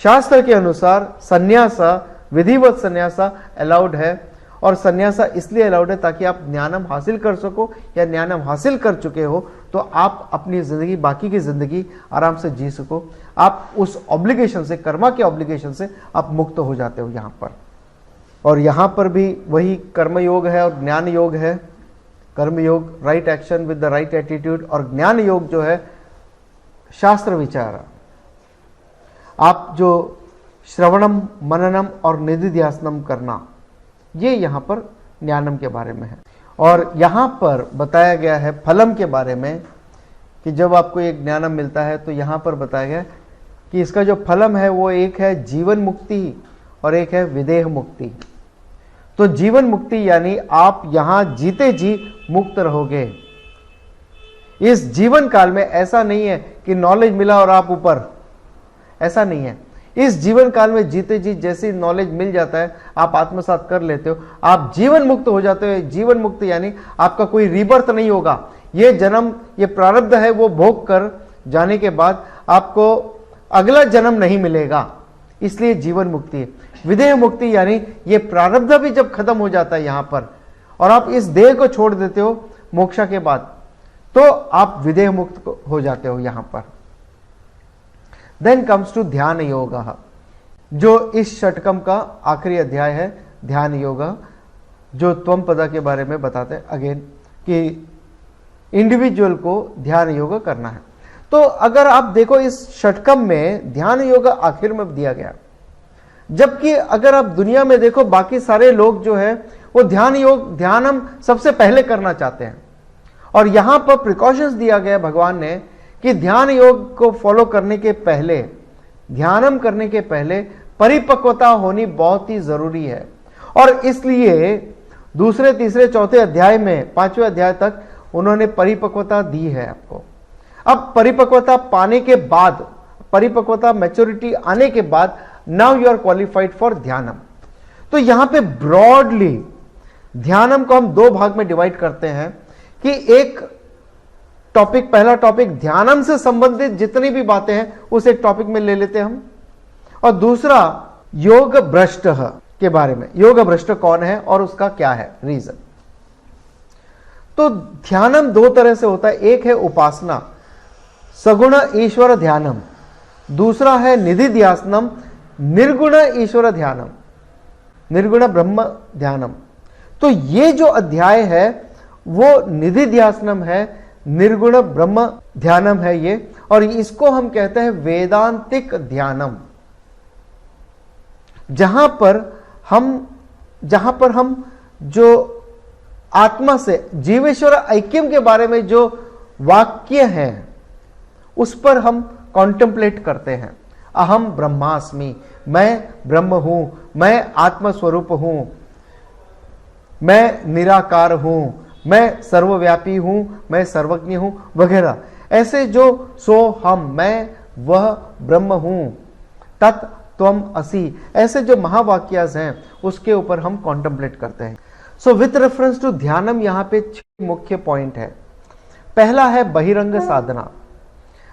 A: शास्त्र के अनुसार संन्यासा, विधिवत संन्यासा अलाउड है, और संन्यासा इसलिए अलाउड है ताकि आप ज्ञानम हासिल कर सको, या ज्ञानम हासिल कर चुके हो तो आप अपनी जिंदगी, बाकी की जिंदगी आराम से जी सको। आप उस ऑब्लिगेशन से, कर्मा के ऑब्लिगेशन से आप मुक्त हो जाते हो यहां पर। और यहां पर भी वही कर्म योग है और ज्ञान योग है। कर्म योग right action with the right attitude, और ज्ञान योग जो है शास्त्र विचार, आप जो श्रवणम मननम और निधिध्यासनम करना, ये यहां पर ज्ञानम के बारे में है। और यहां पर बताया गया है फलम के बारे में कि जब आपको एक ज्ञानम मिलता है तो यहां पर बताया गया कि इसका जो फलम है वो एक है जीवन मुक्ति और एक है विदेह मुक्ति। तो जीवन मुक्ति यानी आप यहां जीते जी मुक्त रहोगे। इस जीवन काल में ऐसा नहीं है कि नॉलेज मिला और आप ऊपर, ऐसा नहीं है। इस जीवन काल में जीते जी जैसी नॉलेज मिल जाता है आप आत्मसात कर लेते हो, आप जीवन मुक्त हो जाते हो। जीवन मुक्त यानी आपका कोई रीबर्थ नहीं होगा। ये जन्म, ये प्रारब्ध है वो भोग कर जाने के बाद आपको अगला जन्म नहीं मिलेगा, इसलिए जीवन मुक्ति है। विदेह मुक्ति यानी ये प्रारब्ध भी जब खत्म हो जाता है यहां पर और आप इस देह को छोड़ देते हो मोक्षा के बाद, तो आप विदेह मुक्त हो जाते हो यहां पर। देन कम्स टू ध्यान योग, जो इस षटकम का आखिरी अध्याय है, ध्यान योग, जो त्वम पदा के बारे में बताते हैं अगेन कि इंडिविजुअल को ध्यान योग करना है। तो अगर आप देखो इस षटकम में ध्यान योग आखिर में दिया गया, जबकि अगर आप दुनिया में देखो बाकी सारे लोग जो है वो ध्यान योग, ध्यानम सबसे पहले करना चाहते हैं। और यहां पर प्रिकॉशंस दिया गया भगवान ने कि ध्यान योग को फॉलो करने के पहले, ध्यानम करने के पहले परिपक्वता होनी बहुत ही जरूरी है। और इसलिए दूसरे, तीसरे, चौथे अध्याय में 5वें अध्याय तक उन्होंने परिपक्वता दी है आपको। अब परिपक्वता पाने के बाद, परिपक्वता मैच्योरिटी आने के बाद, now you are qualified for dhyanam. तो यहां पे ब्रॉडली ध्यानम को हम दो भाग में डिवाइड करते हैं कि एक टॉपिक, पहला टॉपिक ध्यानम से संबंधित जितनी भी बातें हैं उस एक टॉपिक में ले लेते हैं हम, और दूसरा योग भ्रष्ट के बारे में, योग भ्रष्ट कौन है और उसका क्या है रीजन। तो ध्यानम दो तरह से होता है, एक है उपासना सगुण ईश्वर ध्यानम, दूसरा है निधिध्यासनम निर्गुण ईश्वर ध्यानम, निर्गुण ब्रह्म ध्यानम। तो ये जो अध्याय है वो निधिध्यासनम है, निर्गुण ब्रह्म ध्यानम है ये, और इसको हम कहते हैं वेदांतिक ध्यानम, जहां पर हम जो आत्मा से जीवेश्वर ऐक्यम के बारे में जो वाक्य हैं उस पर हम कॉन्टेम्पलेट करते हैं। अहम ब्रह्मास्मि, मैं ब्रह्म हूं, मैं आत्मस्वरूप हूं, मैं निराकार हूं, मैं सर्वव्यापी हूं, मैं सर्वज्ञ हूं वगैरह। ऐसे जो सो हम, मैं वह ब्रह्म हूं, तत् त्वम असि, ऐसे जो महावाक्यास हैं उसके ऊपर हम कॉन्टेम्पलेट करते हैं। सो विथ रेफरेंस टू ध्यानम यहाँ पे 6 मुख्य पॉइंट है। पहला है बहिरंग साधना।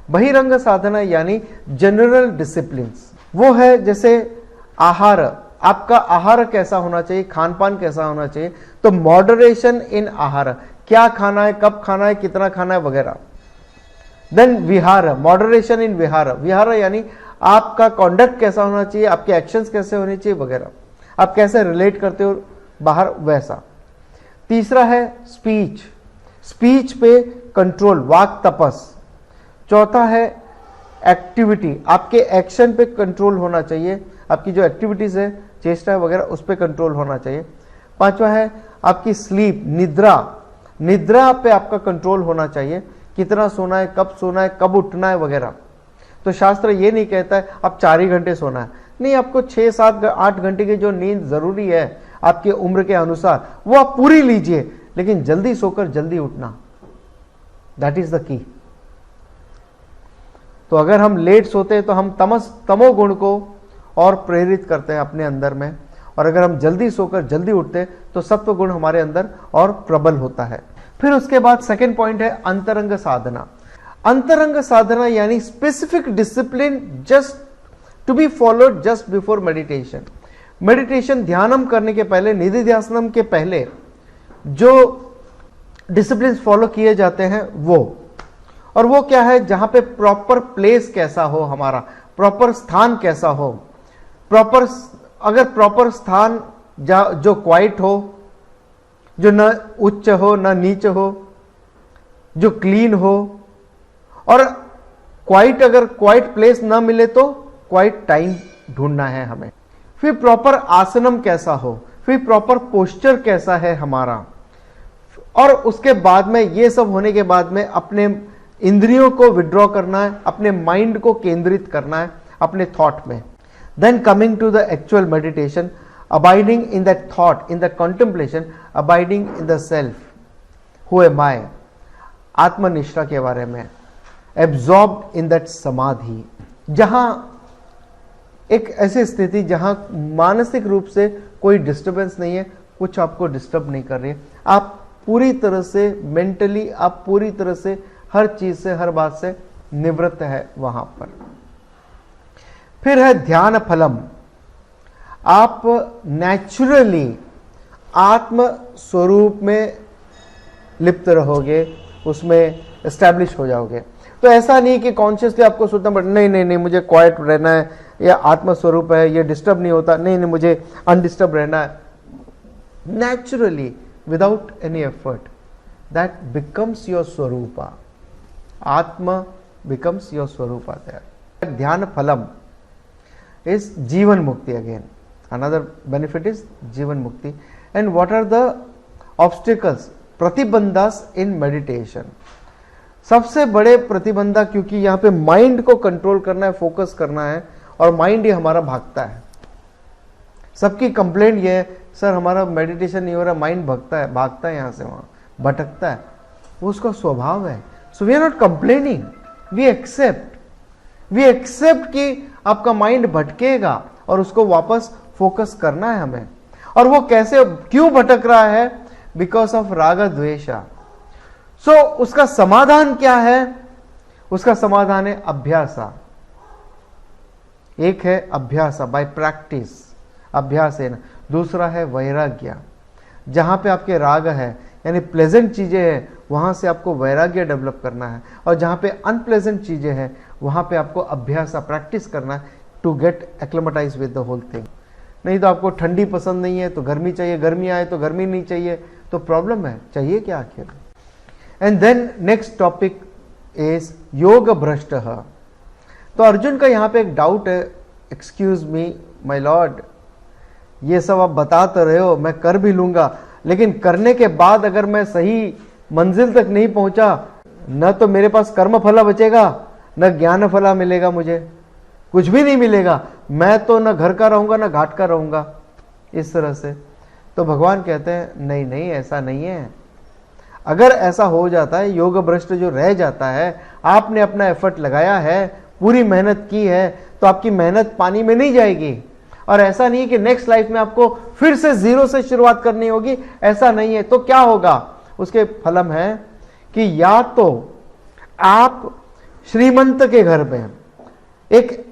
A: बहिरंग साधना यानी जनरल डिसिप्लिन। वो है जैसे आहार, आपका आहार कैसा होना चाहिए, खान पान कैसा होना चाहिए, तो मॉडरेशन इन आहार, क्या खाना है, कब खाना है, कितना खाना है वगैरह। देन विहार, मॉडरेशन इन विहार, विहार यानी आपका कॉन्डक्ट कैसा होना चाहिए, आपके एक्शंस कैसे होने चाहिए वगैरह, आप कैसे रिलेट करते हो बाहर वैसा। तीसरा है स्पीच, स्पीच पे कंट्रोल, वाक तपस। चौथा है एक्टिविटी, आपके एक्शन पे कंट्रोल होना चाहिए, आपकी जो एक्टिविटीज है, चेष्टा है वगैरह, उस पे कंट्रोल होना चाहिए। पांचवा है आपकी स्लीप, निद्रा, निद्रा पे आपका कंट्रोल होना चाहिए, कितना सोना है, कब सोना है, कब उठना है वगैरह। तो शास्त्र ये नहीं कहता है आप 4 ही घंटे सोना है, नहीं, आपको 6, 7, 8 घंटे की जो नींद जरूरी है आपके उम्र के अनुसार वो आप पूरी लीजिए, लेकिन जल्दी सोकर जल्दी उठना, दैट इज द की। तो अगर हम लेट सोते हैं तो हम तमोगुण को और प्रेरित करते हैं अपने अंदर में, और अगर हम जल्दी सोकर जल्दी उठते हैं तो सत्व गुण हमारे अंदर और प्रबल होता है। फिर उसके बाद सेकंड पॉइंट है अंतरंग साधना। अंतरंग साधना यानी specific discipline just to be followed just before meditation. Meditation, ध्यानम करने के पहले, निधि ध्यासनम के पहले जो डिसिप्लिन फॉलो किए जाते हैं वो, और वो क्या है, जहां पे प्रॉपर प्लेस कैसा हो, हमारा प्रॉपर स्थान कैसा हो, प्रॉपर, अगर प्रॉपर स्थान जो क्वाइट हो, जो न उच्च हो न नीच हो, जो क्लीन हो, और क्वाइट, अगर क्वाइट प्लेस ना मिले तो क्वाइट टाइम ढूंढना है हमें। फिर प्रॉपर आसनम कैसा हो, फिर प्रॉपर पोस्चर कैसा है हमारा, और उसके बाद में, ये सब होने के बाद में अपने इंद्रियों को विड्रॉ करना है, अपने माइंड को केंद्रित करना है अपने थॉट में। Then coming to the actual meditation, abiding in that thought, in the contemplation, abiding in the self, who am I, आत्मनिष्ठा के बारे में, एब्जॉर्ब्ड इन दैट समाधि, जहां एक ऐसी स्थिति जहां मानसिक रूप से कोई डिस्टर्बेंस नहीं है, कुछ आपको डिस्टर्ब नहीं कर रही है, आप पूरी तरह से मेंटली, आप पूरी तरह से हर चीज से, हर बात से निवृत्त है वहां पर। फिर है ध्यान फलम, आप नेचुरली आत्म स्वरूप में लिप्त रहोगे, उसमें एस्टैब्लिश हो जाओगे। तो ऐसा नहीं कि कॉन्शियसली आपको सोचना पड़े, नहीं नहीं नहीं मुझे क्वाइट रहना है, या आत्म स्वरूप है, ये डिस्टर्ब नहीं होता, नहीं नहीं मुझे अनडिस्टर्ब रहना है। Naturally, without any effort, that becomes your स्वरूपा, आत्मा बिकम्स योर स्वरूपा देयर। ध्यान फलम इज जीवन मुक्ति, अगेन another benefit is जीवन मुक्ति। and what are the obstacles, प्रतिबंधास in meditation? सबसे बड़े प्रतिबंधा, क्योंकि यहाँ पे माइंड को कंट्रोल करना है, फोकस करना है, और माइंड ही हमारा भागता है। सबकी कंप्लेंट ये है, सर हमारा मेडिटेशन नहीं हो रहा, माइंड भागता है यहाँ से वहाँ, भटकता है, वो उसका स्वभाव है। So we are not complaining, we accept कि आपका माइंड भटकेगा और उसको वापस फोकस करना है हमें। और वो कैसे, क्यों भटक रहा है? बिकॉज ऑफ राग द्वेषा। सो उसका समाधान क्या है? उसका समाधान है अभ्यासा। एक है अभ्यासा, बाय प्रैक्टिस, अभ्यास है ना। दूसरा है वैराग्य, जहां पे आपके राग है यानी प्लेजेंट चीजें हैं, वहां से आपको वैराग्य डेवलप करना है, और जहां पे अनप्लेजेंट चीजें हैं वहां पे आपको अभ्यास, प्रैक्टिस करना है to get acclimatise with the whole thing. नहीं तो आपको ठंडी पसंद नहीं है तो गर्मी चाहिए, गर्मी आए तो गर्मी नहीं चाहिए, तो प्रॉब्लम है, चाहिए क्या आखिर? And then next topic is yoga bhrashta. तो अर्जुन का यहाँ पे एक डाउट है, एक्सक्यूज मी माय लॉर्ड, ये सब आप बता तो रहे हो, मैं कर भी लूंगा, लेकिन करने के बाद अगर मैं सही मंजिल तक नहीं पहुंचा, न तो मेरे पास कर्म फला बचेगा, न ज्ञान फला मिलेगा, मुझे कुछ भी नहीं मिलेगा, मैं तो न घर का रहूंगा न घाट का रहूंगा, इस तरह से। तो भगवान कहते हैं नहीं नहीं, ऐसा नहीं है। अगर ऐसा हो जाता है, योग भ्रष्ट जो रह जाता है, आपने अपना एफर्ट लगाया है, पूरी मेहनत की है, तो आपकी मेहनत पानी में नहीं जाएगी। और ऐसा नहीं है कि नेक्स्ट लाइफ में आपको फिर से जीरो से शुरुआत करनी होगी, ऐसा नहीं है। तो क्या होगा? उसके फलम है कि या तो आप श्रीमंत के घर में, एक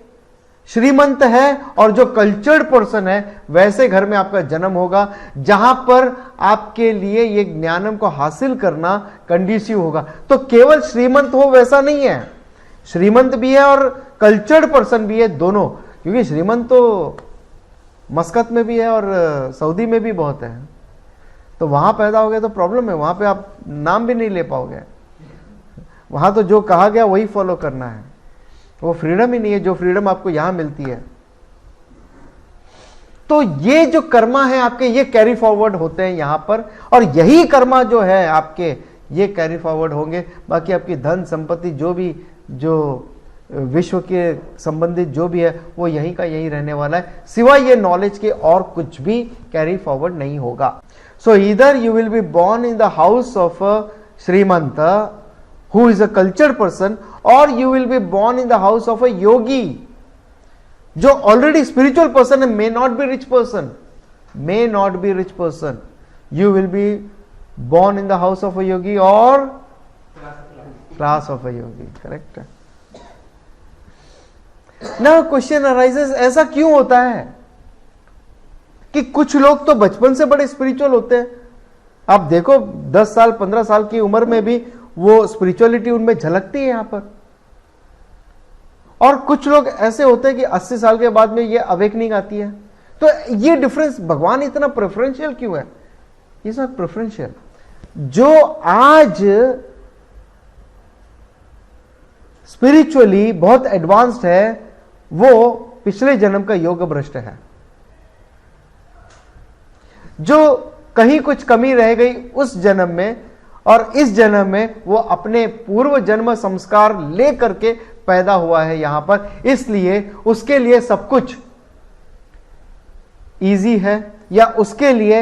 A: श्रीमंत है और जो कल्चर्ड पर्सन है, वैसे घर में आपका जन्म होगा, जहां पर आपके लिए ये ज्ञानम को हासिल करना कंडीसिव होगा। तो केवल श्रीमंत हो वैसा नहीं है, श्रीमंत भी है और कल्चर्ड पर्सन भी है, दोनों। क्योंकि श्रीमंत तो मस्कत में भी है और सऊदी में भी बहुत है, तो वहां पैदा हो गए तो प्रॉब्लम है, वहां पे आप नाम भी नहीं ले पाओगे। वहां तो जो कहा गया वही फॉलो करना है, वो फ्रीडम ही नहीं है जो फ्रीडम आपको यहां मिलती है। तो ये जो कर्मा है आपके, ये कैरी फॉरवर्ड होते हैं यहां पर, और यही कर्मा जो है आपके, ये कैरी फॉरवर्ड होंगे। बाकी आपकी धन संपत्ति जो भी, जो विश्व के संबंधित जो भी है, वो यहीं का यहीं रहने वाला है, सिवाय ये नॉलेज के और कुछ भी कैरी फॉरवर्ड नहीं होगा। सो either you will be born in the house of a Shrimant who is a cultured person, or you will be born in the house of a yogi जो already spiritual person है, may not be rich person, may not be rich person, you will be born in the house of a yogi or class of a yogi, correct? Now question arises, ऐसा क्यों होता है कि कुछ लोग तो बचपन से बड़े स्पिरिचुअल होते हैं? आप देखो 10 साल 15 साल की उम्र में भी वो स्पिरिचुअलिटी उनमें झलकती है यहां पर, और कुछ लोग ऐसे होते हैं कि 80 साल के बाद में ये अवेकनिंग आती है। तो ये डिफरेंस, भगवान इतना प्रेफरेंशियल क्यों है? Is not preferential. जो आज स्पिरिचुअली बहुत एडवांस्ड है, वो पिछले जन्म का योग भ्रष्ट है। जो कहीं कुछ कमी रह गई उस जन्म में, और इस जन्म में वो अपने पूर्व जन्म संस्कार ले करके पैदा हुआ है यहां पर, इसलिए उसके लिए सब कुछ इजी है, या उसके लिए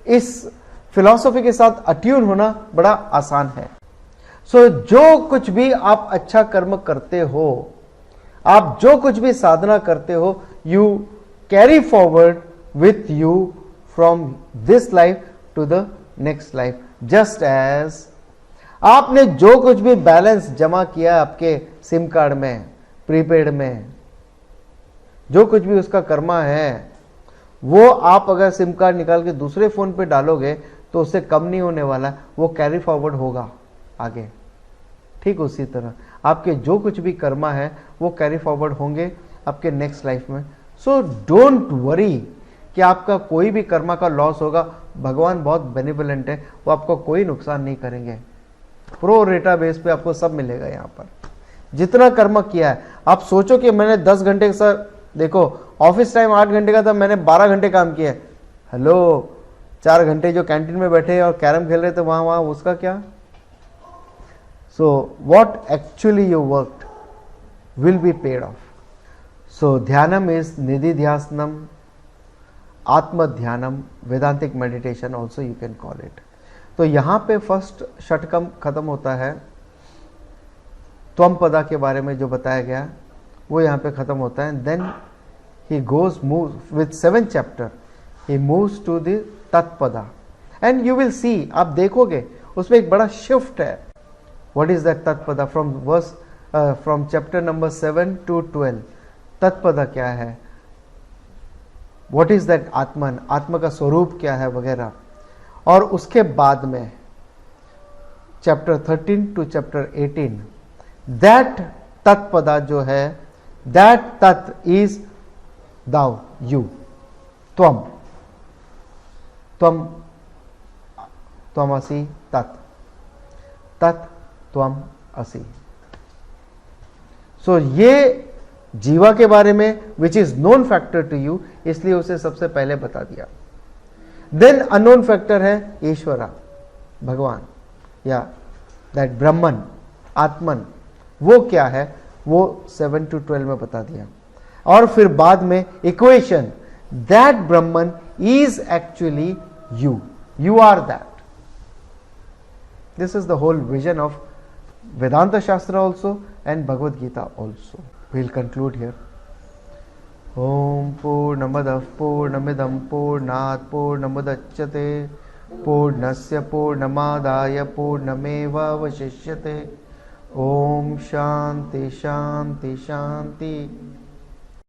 A: इस फिलॉसफी के साथ अट्यून होना बड़ा आसान है। सो जो कुछ भी आप अच्छा कर्म करते हो, आप जो कुछ भी साधना करते हो, you carry forward with you from this life to the next life. Just as आपने जो कुछ भी बैलेंस जमा किया आपके सिम कार्ड में, प्रीपेड में, जो कुछ भी उसका कर्मा है, वो आप अगर सिम कार्ड निकाल के दूसरे फोन पे डालोगे तो उससे कम नहीं होने वाला, वो कैरी फॉरवर्ड होगा आगे। ठीक उसी तरह आपके जो कुछ भी कर्मा है वो कैरी फॉरवर्ड होंगे आपके नेक्स्ट लाइफ में। सो डोंट वरी कि आपका कोई भी कर्मा का लॉस होगा। भगवान बहुत बेनिवोलेंट है, वो आपको कोई नुकसान नहीं करेंगे। प्रो रेटा बेस पे आपको सब मिलेगा यहाँ पर, जितना कर्म किया है। आप सोचो कि मैंने 10 घंटे, सर देखो ऑफिस टाइम 8 घंटे का था, मैंने 12 घंटे काम किया। हेलो, 4 घंटे जो कैंटीन में बैठे और कैरम खेल रहे थे वहां उसका क्या? So what actually you worked will be paid off. So dhyanam is nididhyasanam, atma dhyanam, Vedantic meditation also you can call it. तो यहां पे फर्स्ट षटकम खत्म होता है, त्वम पदा के बारे में जो बताया गया वो यहां पे खत्म होता है। Then he goes move with 7th chapter, he moves to the tatpada, and you will see, आप देखोगे उसमें एक बड़ा शिफ्ट है। What is that tatpada? From chapter number 7 to 12 तत्पदा क्या है, व्हाट इज दैट आत्मन, आत्मा का स्वरूप क्या है वगैरह। और उसके बाद में चैप्टर 13 to चैप्टर 18 दैट तत्पदा जो है, दैट तत् इज दाउ, यू, त्वम, त्वम, त्वमसि तत्, तत् त्वम असि। सो ये जीवा के बारे में which is known factor to you, इसलिए उसे सबसे पहले बता दिया। देन अननोन फैक्टर है ईश्वरा, भगवान, या दैट ब्रह्मन, आत्मन, वो क्या है वो 7 to 12 में बता दिया। और फिर बाद में equation, that Brahman is actually you, you are that. This is the whole vision of Vedanta Shastra also and Bhagavad Gita also. We'll conclude here. Om Purnamadav Purnamidam Purnat Purnamudachyate Purnasya Purnamadaya Purnameva Vashishyate. Om Shanti Shanti Shanti.